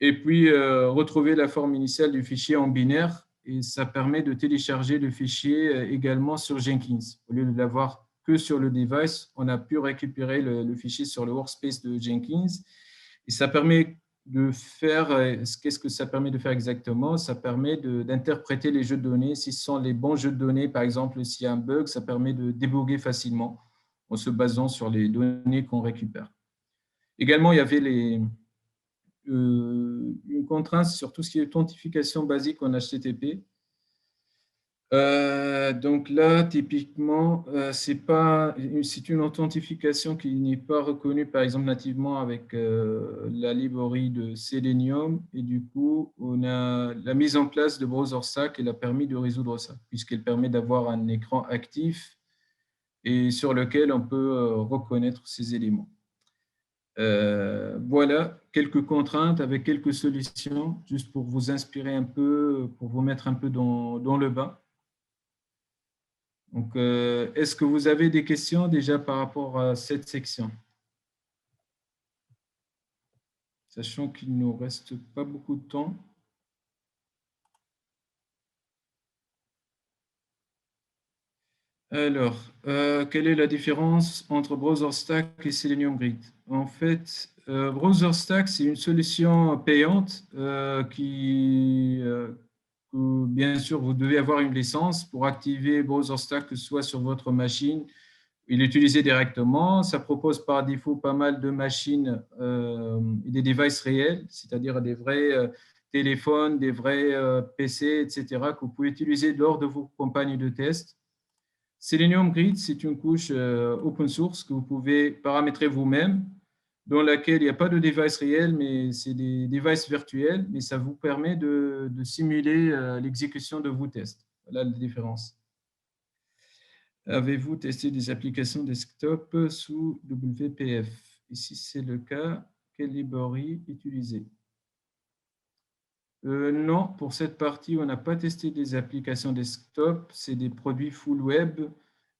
et puis retrouver la forme initiale du fichier en binaire. Et ça permet de télécharger le fichier également sur Jenkins. Au lieu de l'avoir que sur le device, on a pu récupérer le fichier sur le workspace de Jenkins. Et ça permet de faire, qu'est-ce que ça permet de faire exactement? Ça permet d'interpréter les jeux de données. Si ce sont les bons jeux de données, par exemple, s'il y a un bug, ça permet de débugger facilement en se basant sur les données qu'on récupère. Également, il y avait une contrainte sur tout ce qui est authentification basique en HTTP. Donc là, typiquement, c'est une authentification qui n'est pas reconnue, par exemple, nativement avec la librairie de Selenium. Et du coup, on a la mise en place de BrowserStack qui a permis de résoudre ça, puisqu'elle permet d'avoir un écran actif et sur lequel on peut reconnaître ces éléments. Voilà quelques contraintes avec quelques solutions, juste pour vous inspirer un peu, pour vous mettre un peu dans le bain. Donc, est-ce que vous avez des questions déjà par rapport à cette section? Sachant qu'il ne nous reste pas beaucoup de temps. Alors, quelle est la différence entre BrowserStack et Selenium Grid? En fait, BrowserStack, c'est une solution payante que, bien sûr, vous devez avoir une licence pour activer BrowserStack, que ce soit sur votre machine et l'utiliser directement. Ça propose par défaut pas mal de machines et des devices réels, c'est-à-dire des vrais téléphones, des vrais PC, etc., que vous pouvez utiliser lors de vos campagnes de test. Selenium Grid, c'est une couche open source que vous pouvez paramétrer vous-même, dans laquelle il n'y a pas de device réel, mais c'est des devices virtuels, mais ça vous permet de simuler l'exécution de vos tests. Voilà la différence. Avez-vous testé des applications desktop sous WPF? Et si c'est le cas, quelle librairie utiliser? Non, pour cette partie, on n'a pas testé des applications desktop, c'est des produits full web.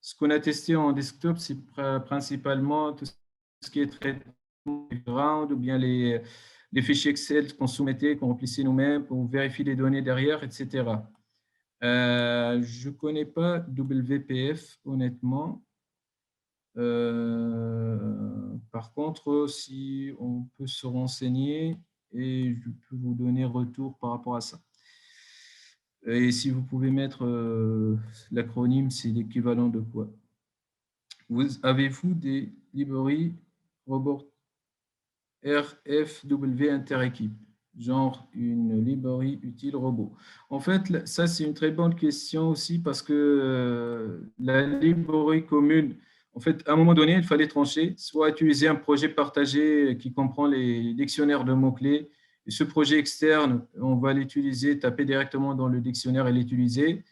Ce qu'on a testé en desktop, c'est principalement tout ce qui est traitement background ou bien les fichiers Excel qu'on soumettait, qu'on remplissait nous-mêmes pour vérifier les données derrière, etc. Je ne connais pas WPF, honnêtement. Par contre, si on peut se renseigner et je peux vous donner retour par rapport à ça. Et si vous pouvez mettre l'acronyme, c'est l'équivalent de quoi? Avez-vous des librairies Robot RFW interéquipe, genre une librairie utile robot? En fait, ça, c'est une très bonne question aussi parce que la librairie commune, en fait, à un moment donné, il fallait trancher, soit utiliser un projet partagé qui comprend les dictionnaires de mots-clés. Et ce projet externe, on va l'utiliser, taper directement dans le dictionnaire et l'utiliser,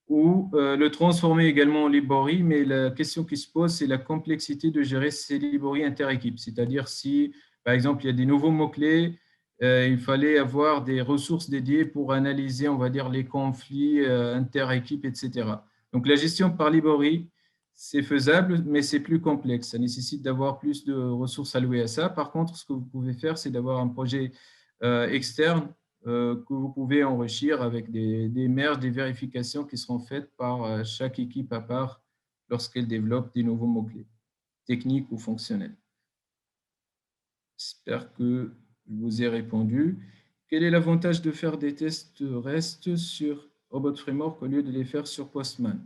ou le transformer également en librairie. Mais la question qui se pose, c'est la complexité de gérer ces librairies interéquipes. C'est-à-dire si, par exemple, il y a des nouveaux mots-clés, il fallait avoir des ressources dédiées pour analyser, on va dire, les conflits interéquipes, etc. Donc, la gestion par librairie, c'est faisable, mais c'est plus complexe. Ça nécessite d'avoir plus de ressources allouées à ça. Par contre, ce que vous pouvez faire, c'est d'avoir un projet externe que vous pouvez enrichir avec des merges, des vérifications qui seront faites par chaque équipe à part lorsqu'elle développe des nouveaux mots-clés, techniques ou fonctionnels. J'espère que je vous ai répondu. Quel est l'avantage de faire des tests REST sur Robot Framework au lieu de les faire sur Postman?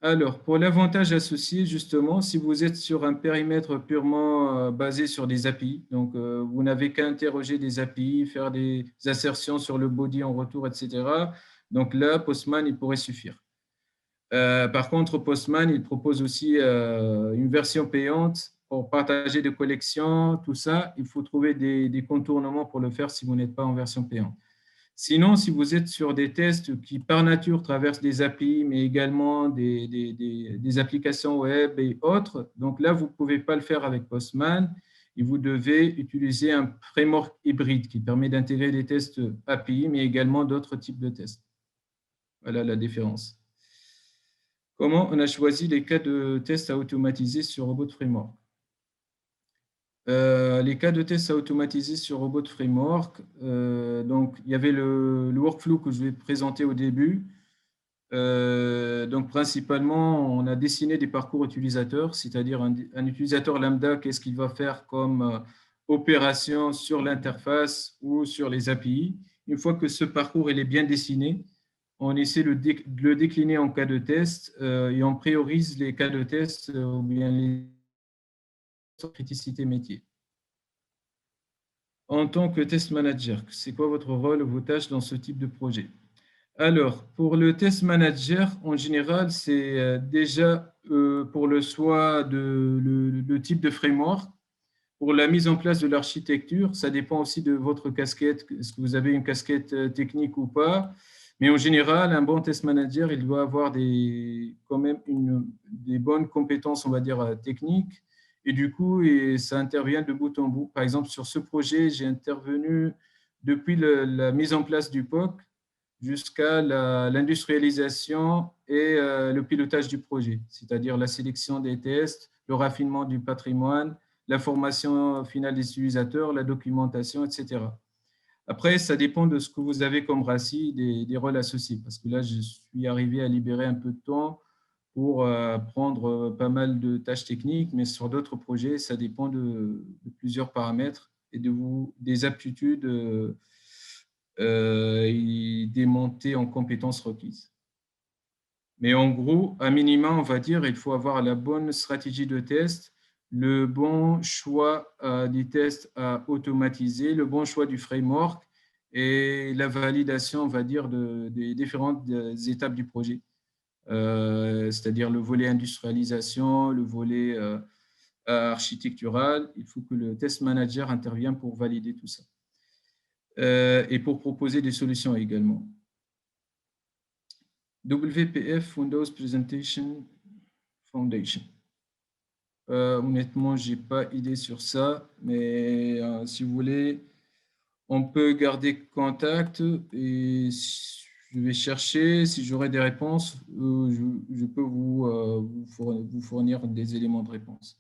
Alors, pour l'avantage associé, justement, si vous êtes sur un périmètre purement basé sur des API, donc vous n'avez qu'à interroger des API, faire des assertions sur le body en retour, etc. Donc là, Postman, il pourrait suffire. Par contre, Postman, il propose aussi une version payante pour partager des collections, tout ça. Il faut trouver des contournements pour le faire si vous n'êtes pas en version payante. Sinon, si vous êtes sur des tests qui, par nature, traversent des API, mais également des applications web et autres, donc là, vous ne pouvez pas le faire avec Postman et vous devez utiliser un framework hybride qui permet d'intégrer des tests API, mais également d'autres types de tests. Voilà la différence. Comment on a choisi les cas de tests à automatiser sur Robot Framework? Les cas de tests à automatiser sur Robot Framework, donc il y avait le workflow que je vais présenter au début. Donc principalement, on a dessiné des parcours utilisateurs, c'est-à-dire un utilisateur lambda, qu'est-ce qu'il va faire comme opération sur l'interface ou sur les API. Une fois que ce parcours il est bien dessiné, on essaie de le décliner en cas de test et on priorise les cas de test ou bien les criticité métier. En tant que test manager, c'est quoi votre rôle ou vos tâches dans ce type de projet? Alors, pour le test manager, en général, c'est déjà pour le choix de le type de framework. Pour la mise en place de l'architecture, ça dépend aussi de votre casquette. Est-ce que vous avez une casquette technique ou pas? Mais en général, un bon test manager, il doit avoir quand même des bonnes compétences, on va dire, techniques. Et du coup, ça intervient de bout en bout. Par exemple, sur ce projet, j'ai intervenu depuis la mise en place du POC jusqu'à l'industrialisation et le pilotage du projet, c'est-à-dire la sélection des tests, le raffinement du patrimoine, la formation finale des utilisateurs, la documentation, etc. Après, ça dépend de ce que vous avez comme RACI des rôles associés, parce que là, je suis arrivé à libérer un peu de temps pour prendre pas mal de tâches techniques, mais sur d'autres projets, ça dépend de plusieurs paramètres et des aptitudes et des montées en compétences requises. Mais en gros, à minima, on va dire, il faut avoir la bonne stratégie de test, le bon choix des tests à automatiser, le bon choix du framework et la validation, on va dire, des différentes étapes du projet. C'est-à-dire le volet industrialisation, le volet architectural. Il faut que le test manager intervienne pour valider tout ça et pour proposer des solutions également. WPF, Windows Presentation Foundation. Honnêtement, je n'ai pas idée sur ça, mais si vous voulez, on peut garder contact et je vais chercher. Si j'aurai des réponses, je peux vous fournir des éléments de réponse.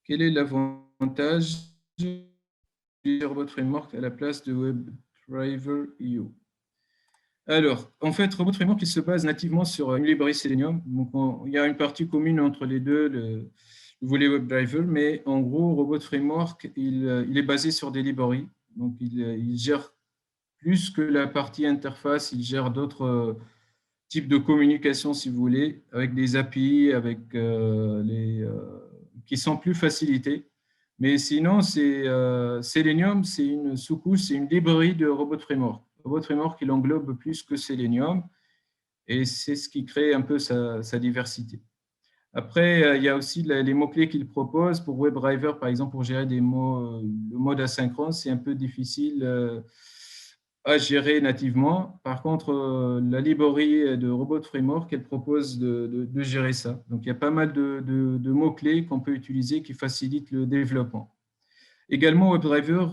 Quel est l'avantage de Robot Framework à la place de WebDriver.io? Alors, en fait, Robot Framework, il se base nativement sur une librairie Selenium. Donc, il y a une partie commune entre les deux, le volet WebDriver, mais en gros, Robot Framework, il est basé sur des librairies. Donc, il gère plus que la partie interface, il gère d'autres types de communication, si vous voulez, avec des API qui sont plus facilités. Mais sinon, Selenium, c'est une sous-couche, c'est une librairie de Robot Framework. Robot Framework, il englobe plus que Selenium et c'est ce qui crée un peu sa diversité. Après, il y a aussi les mots-clés qu'il propose pour WebDriver, par exemple, pour gérer le mode asynchrone, c'est un peu difficile à gérer nativement. Par contre, la librairie de Robot Framework, elle propose de gérer ça. Donc, il y a pas mal de mots-clés qu'on peut utiliser qui facilitent le développement. Également, WebDriver,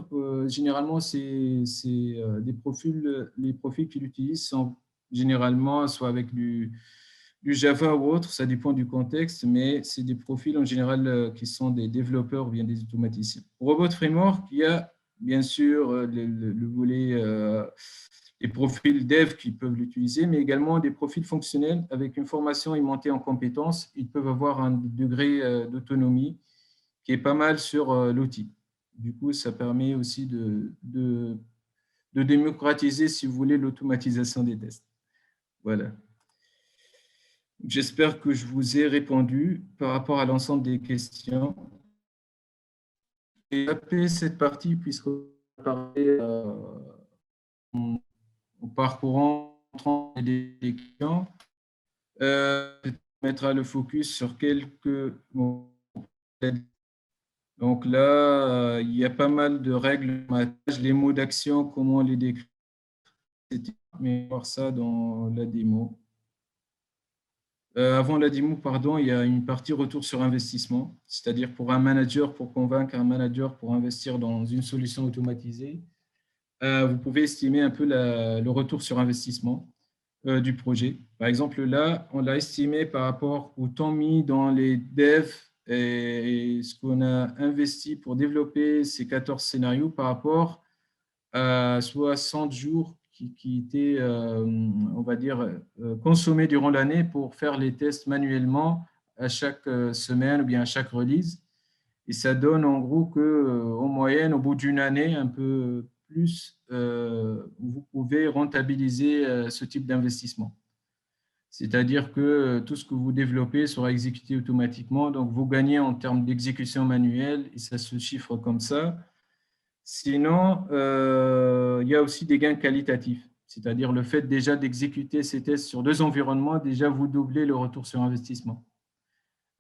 généralement, les profils qu'il utilise sont généralement soit avec du Java ou autre, ça dépend du contexte, mais c'est des profils en général qui sont des développeurs ou bien des automaticiens. Pour Robot Framework, il y a bien sûr le volet, les profils dev qui peuvent l'utiliser, mais également des profils fonctionnels avec une formation et montée en compétences. Ils peuvent avoir un degré d'autonomie qui est pas mal sur l'outil. Du coup, ça permet aussi de démocratiser, si vous voulez, l'automatisation des tests. Voilà. J'espère que je vous ai répondu par rapport à l'ensemble des questions. Et après cette partie, puisqu'on va parler en parcourant les questions, on mettra le focus sur quelques mots. Donc là, il y a pas mal de règles, les mots d'action, comment les décrire, mais on va voir ça dans la démo. Avant la démo, pardon, il y a une partie retour sur investissement, c'est-à-dire pour un manager, pour convaincre un manager pour investir dans une solution automatisée, vous pouvez estimer un peu le retour sur investissement du projet. Par exemple, là, on l'a estimé par rapport au temps mis dans les devs et ce qu'on a investi pour développer ces 14 scénarios par rapport à 60 jours qui étaient, on va dire, consommés durant l'année pour faire les tests manuellement à chaque semaine ou bien à chaque release. Et ça donne en gros qu'en moyenne, au bout d'une année, un peu plus, vous pouvez rentabiliser ce type d'investissement. C'est-à-dire que tout ce que vous développez sera exécuté automatiquement. Donc, vous gagnez en termes d'exécution manuelle et ça se chiffre comme ça. Sinon, il y a aussi des gains qualitatifs. C'est-à-dire le fait déjà d'exécuter ces tests sur 2 environnements, déjà vous doublez le retour sur investissement.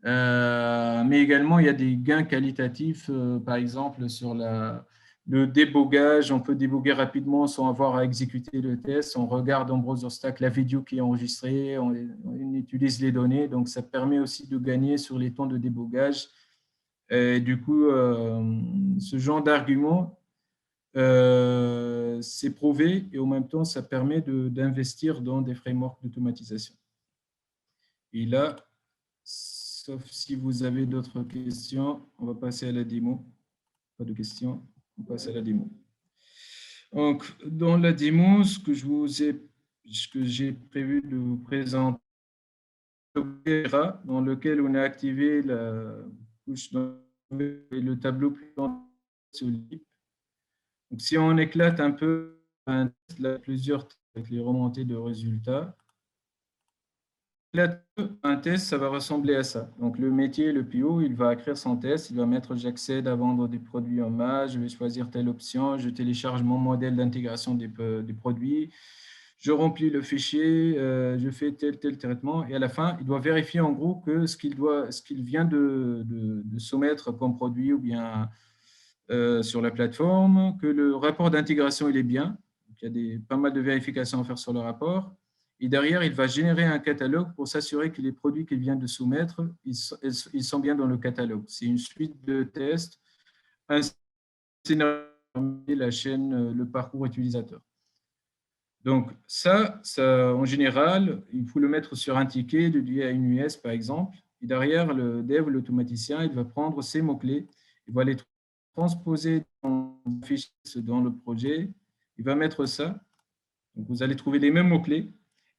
Mais également, il y a des gains qualitatifs, par exemple, sur le débogage. On peut déboguer rapidement sans avoir à exécuter le test. On regarde en browser stack la vidéo qui est enregistrée, on utilise les données. Donc, ça permet aussi de gagner sur les temps de débogage. Et du coup, ce genre d'argument, c'est prouvé et en même temps, ça permet d'investir dans des frameworks d'automatisation. Et là, sauf si vous avez d'autres questions, on va passer à la démo. Pas de questions, on passe à la démo. Donc, dans la démo, ce que j'ai prévu de vous présenter, dans lequel on a activé la couche et le tableau solide. Donc, si on éclate un peu plusieurs avec les remontées de résultats, un test, ça va ressembler à ça. Donc, le métier, le PO, il va écrire son test, il va mettre « j'accède à vendre des produits en masse, je vais choisir telle option, je télécharge mon modèle d'intégration des produits, je remplis le fichier, je fais tel traitement. » Et à la fin, il doit vérifier en gros que ce qu'il vient de soumettre comme produit ou bien sur la plateforme, que le rapport d'intégration, il est bien. Donc, il y a pas mal de vérifications à faire sur le rapport. Et derrière, il va générer un catalogue pour s'assurer que les produits qu'il vient de soumettre, ils sont bien dans le catalogue. C'est une suite de tests, un scénario, la chaîne, le parcours utilisateur. Donc, ça, en général, il faut le mettre sur un ticket lié à une US, par exemple. Et derrière, le dev, l'automaticien, il va prendre ces mots-clés, il va les transposer dans le projet, il va mettre ça. Donc, vous allez trouver les mêmes mots-clés.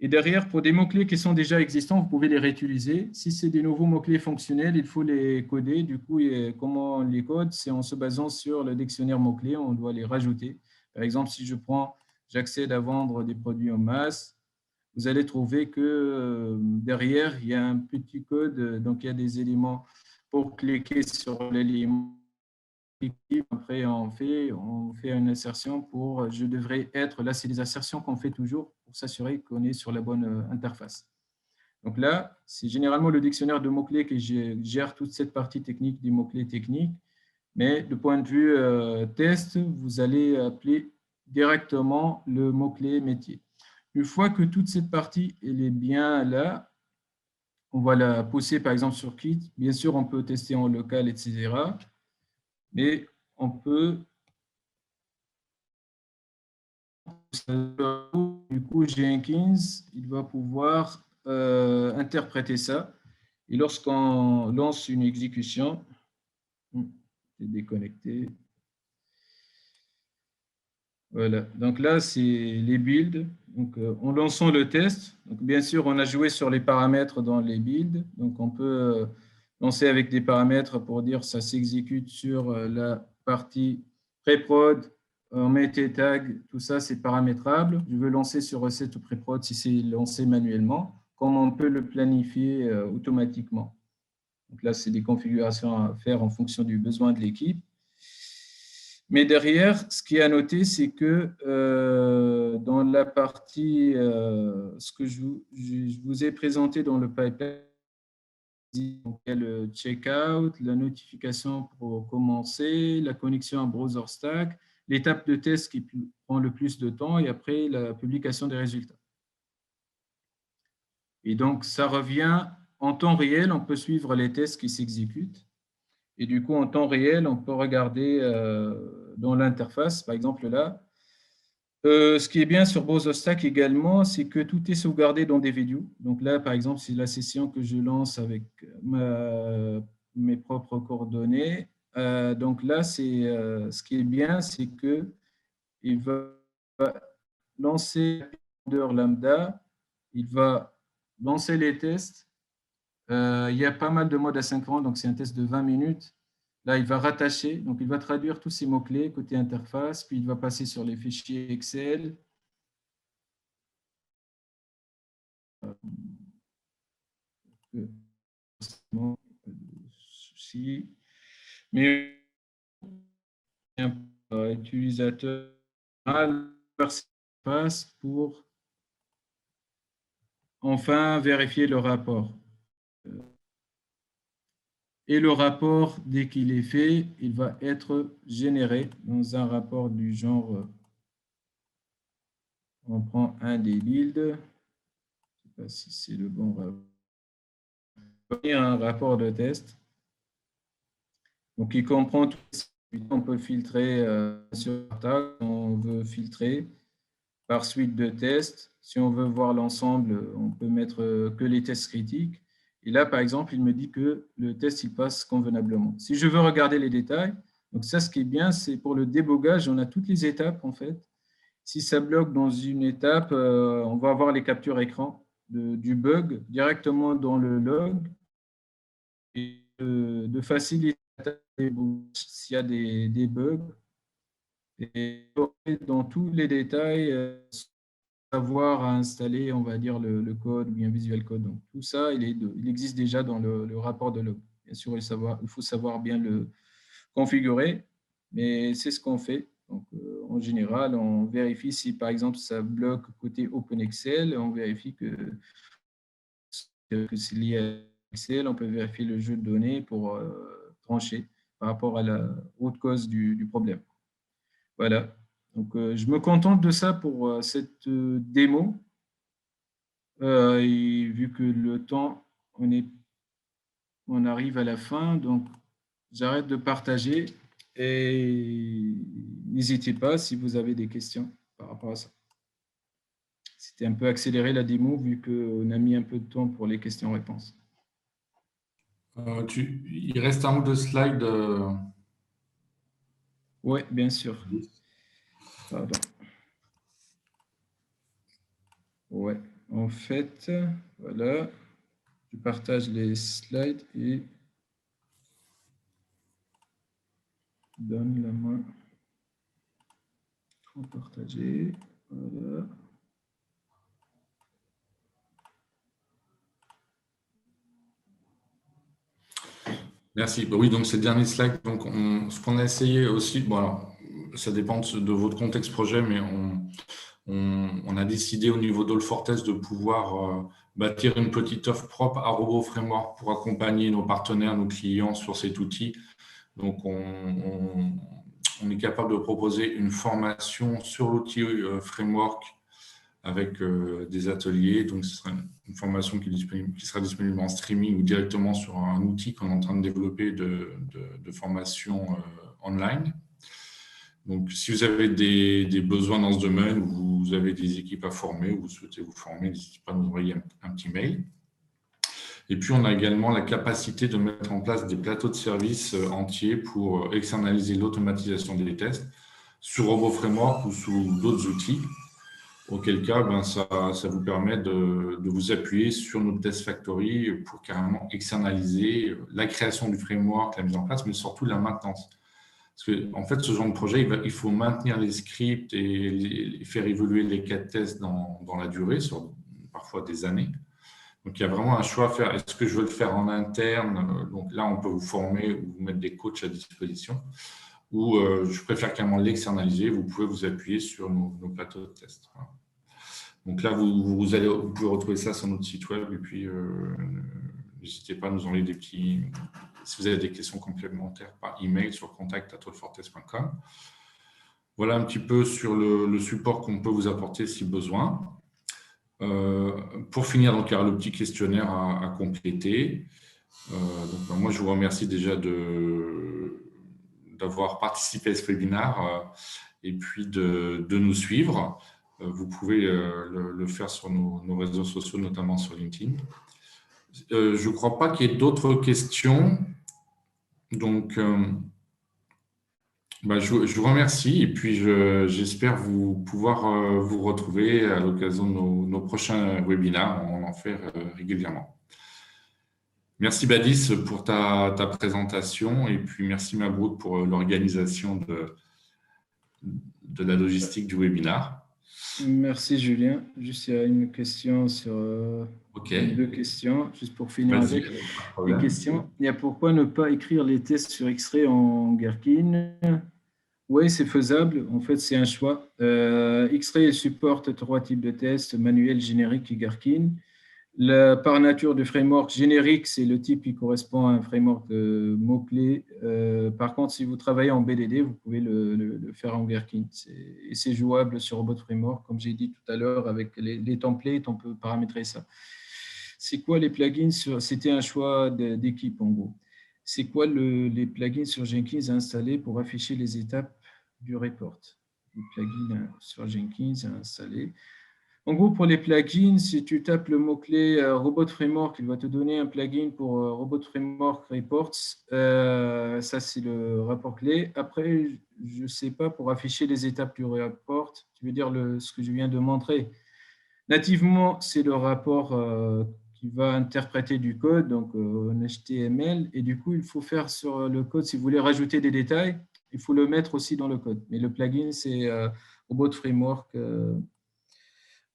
Et derrière, pour des mots-clés qui sont déjà existants, vous pouvez les réutiliser. Si c'est des nouveaux mots-clés fonctionnels, il faut les coder. Du coup, comment on les code? C'est en se basant sur le dictionnaire mots-clés, on doit les rajouter. Par exemple, si j'accède à vendre des produits en masse, vous allez trouver que derrière, il y a un petit code. Donc, il y a des éléments pour cliquer sur l'élément. Après, on fait une assertion pour je devrais être. Là, c'est des assertions qu'on fait toujours pour s'assurer qu'on est sur la bonne interface. Donc là, c'est généralement le dictionnaire de mots-clés qui gère toute cette partie technique des mots-clés techniques. Mais de point de vue test, vous allez appeler directement le mot-clé métier. Une fois que toute cette partie elle est bien là, on va la pousser par exemple sur Kit. Bien sûr, on peut tester en local, etc. Mais on peut, du coup, Jenkins, il va pouvoir interpréter ça. Et lorsqu'on lance une exécution, c'est déconnecté. Voilà, donc là, c'est les builds. Donc, en lançant le test, donc bien sûr, on a joué sur les paramètres dans les builds. Donc, on peut lancer avec des paramètres pour dire ça s'exécute sur la partie pré-prod, on met tes tags, tout ça, c'est paramétrable. Je veux lancer sur recette ou pré-prod si c'est lancé manuellement, comme on peut le planifier automatiquement. Donc là, c'est des configurations à faire en fonction du besoin de l'équipe. Mais derrière, ce qui est à noter, c'est que dans la partie, ce que je vous ai présenté dans le pipeline, il y a le checkout, la notification pour commencer, la connexion à Browser Stack, l'étape de test qui prend le plus de temps et après la publication des résultats. Et donc, ça revient en temps réel, on peut suivre les tests qui s'exécutent. Et du coup, en temps réel, on peut regarder dans l'interface, par exemple là. Ce qui est bien sur Browser Stack également, c'est que tout est sauvegardé dans des vidéos. Donc là, par exemple, c'est la session que je lance avec mes propres coordonnées. Donc là, ce qui est bien, c'est qu'il va lancer lambda, il va lancer les tests. Il y a pas mal de modes asynchrone, donc c'est un test de 20 minutes. Là, il va rattacher, donc il va traduire tous ces mots-clés côté interface, puis il va passer sur les fichiers Excel. Mais un utilisateur passe pour enfin vérifier le rapport. Et le rapport, dès qu'il est fait, il va être généré dans un rapport du genre, on prend un des builds, je ne sais pas si c'est le bon rapport, un rapport de test. Donc, il comprend tous On peut filtrer sur table, on veut filtrer par suite de tests. Si on veut voir l'ensemble, on peut mettre que les tests critiques. Et là, par exemple, il me dit que le test il passe convenablement. Si je veux regarder les détails, donc ça, ce qui est bien, c'est pour le débogage, on a toutes les étapes en fait. Si ça bloque dans une étape, on va avoir les captures écran du bug directement dans le log et de faciliter s'il y a des bugs et dans tous les détails, savoir à installer, on va dire, le code ou bien Visual Code. Donc, tout ça, il existe déjà dans le rapport de log. Bien sûr, il faut savoir bien le configurer, mais c'est ce qu'on fait. Donc, en général, on vérifie si, par exemple, ça bloque côté OpenExcel, on vérifie que c'est lié à Excel, on peut vérifier le jeu de données pour trancher par rapport à la haute cause du problème. Voilà. Donc, je me contente de ça pour cette démo. Et vu que le temps, on arrive à la fin, donc j'arrête de partager et n'hésitez pas si vous avez des questions par rapport à ça. C'était un peu accéléré la démo vu qu'on a mis un peu de temps pour les questions-réponses.
Il reste un ou deux slides.
Oui, bien sûr. Pardon. Ouais, en fait, voilà, je partage les slides et donne la main pour partager. Voilà.
Merci. Oui, donc c'est le dernier slide. Donc, ce qu'on a essayé aussi, bon, alors, ça dépend de votre contexte projet, mais on a décidé au niveau d'Allfortest de pouvoir bâtir une petite offre propre à Robo Framework pour accompagner nos partenaires, nos clients sur cet outil. Donc, on est capable de proposer une formation sur l'outil Framework avec des ateliers. Donc, ce sera une formation qui sera disponible en streaming ou directement sur un outil qu'on est en train de développer de formation online. Donc, si vous avez des besoins dans ce domaine, ou vous avez des équipes à former, ou vous souhaitez vous former, n'hésitez pas à nous envoyer un petit mail. Et puis, on a également la capacité de mettre en place des plateaux de services entiers pour externaliser l'automatisation des tests sur Robo Framework ou sous d'autres outils. Auquel cas, ça vous permet de vous appuyer sur notre Test Factory pour carrément externaliser la création du framework, la mise en place, mais surtout la maintenance. Parce que, en fait, ce genre de projet, il faut maintenir les scripts et faire évoluer les cas de test dans la durée, sur parfois des années. Donc, il y a vraiment un choix à faire. Est-ce que je veux le faire en interne? Donc là, on peut vous former ou vous mettre des coachs à disposition. Ou je préfère carrément l'externaliser. Vous pouvez vous appuyer sur nos plateaux de test. Voilà. Donc là, vous pouvez retrouver ça sur notre site web. Et puis, n'hésitez pas à nous envoyer si vous avez des questions complémentaires par email sur contact@allfortest.com. Voilà un petit peu sur le support qu'on peut vous apporter si besoin. Pour finir, donc, il y aura le petit questionnaire à compléter. Donc, moi, je vous remercie déjà d'avoir participé à ce webinaire et puis de nous suivre. Vous pouvez le faire sur nos réseaux sociaux, notamment sur LinkedIn. Je ne crois pas qu'il y ait d'autres questions. Donc, je vous remercie et puis j'espère pouvoir vous retrouver à l'occasion de nos prochains webinaires. On en fait régulièrement. Merci Badis pour ta présentation et puis merci Mabrouk pour l'organisation de la logistique du webinaire.
Merci Julien. Juste il y a une question sur deux questions, juste pour finir avec les questions. Il y a pourquoi ne pas écrire les tests sur X-Ray en Gherkin? Oui, c'est faisable. En fait, c'est un choix. X-Ray supporte 3 types de tests, manuel, générique et Gherkin. Par nature du framework générique, c'est le type qui correspond à un framework de mots-clés. Par contre, si vous travaillez en BDD, vous pouvez le faire en Gherkin. Et c'est jouable sur Robot Framework, comme j'ai dit tout à l'heure, avec les templates, on peut paramétrer ça. C'est quoi les plugins? C'était un choix d'équipe, en gros. c'est quoi les plugins sur Jenkins à installer pour afficher les étapes du report. Les plugins sur Jenkins à installer. En gros, pour les plugins, si tu tapes le mot-clé Robot Framework, il va te donner un plugin pour Robot Framework Reports. Ça, c'est le rapport clé. Après, je ne sais pas, pour afficher les étapes du report, tu veux dire ce que je viens de montrer. Nativement, c'est le rapport qui va interpréter du code, donc en HTML. Et du coup, il faut faire sur le code, si vous voulez rajouter des détails, il faut le mettre aussi dans le code. Mais le plugin, c'est Robot Framework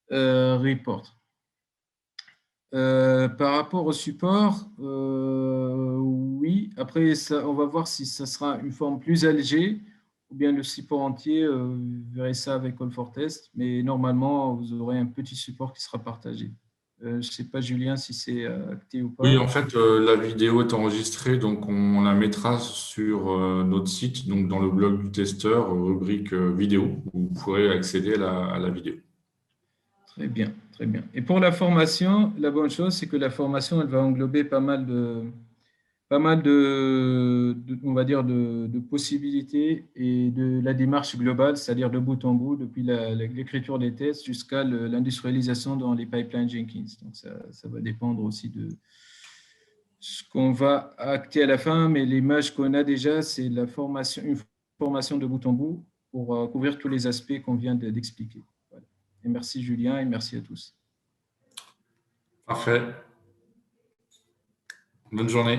Report. Par rapport au support, oui. Après, on va voir si ça sera une forme plus allégée ou bien le support entier. Vous verrez ça avec All4Test. Mais normalement, vous aurez un petit support qui sera partagé. Je ne sais pas, Julien, si c'est acté ou
Oui,
pas.
en fait, la vidéo est enregistrée, donc on la mettra sur notre site, donc dans le blog du testeur, rubrique vidéo, où vous pourrez accéder à la vidéo.
Très bien, très bien. Et pour la formation, la bonne chose, c'est que la formation, elle va englober pas mal on va dire, de possibilités et de la démarche globale, c'est-à-dire de bout en bout, depuis l'écriture des tests jusqu'à l'industrialisation dans les pipelines Jenkins. Donc, ça va dépendre aussi de ce qu'on va acter à la fin, mais l'image qu'on a déjà, c'est une formation de bout en bout pour couvrir tous les aspects qu'on vient d'expliquer. Voilà. Et merci Julien et merci à tous.
Parfait. Bonne journée.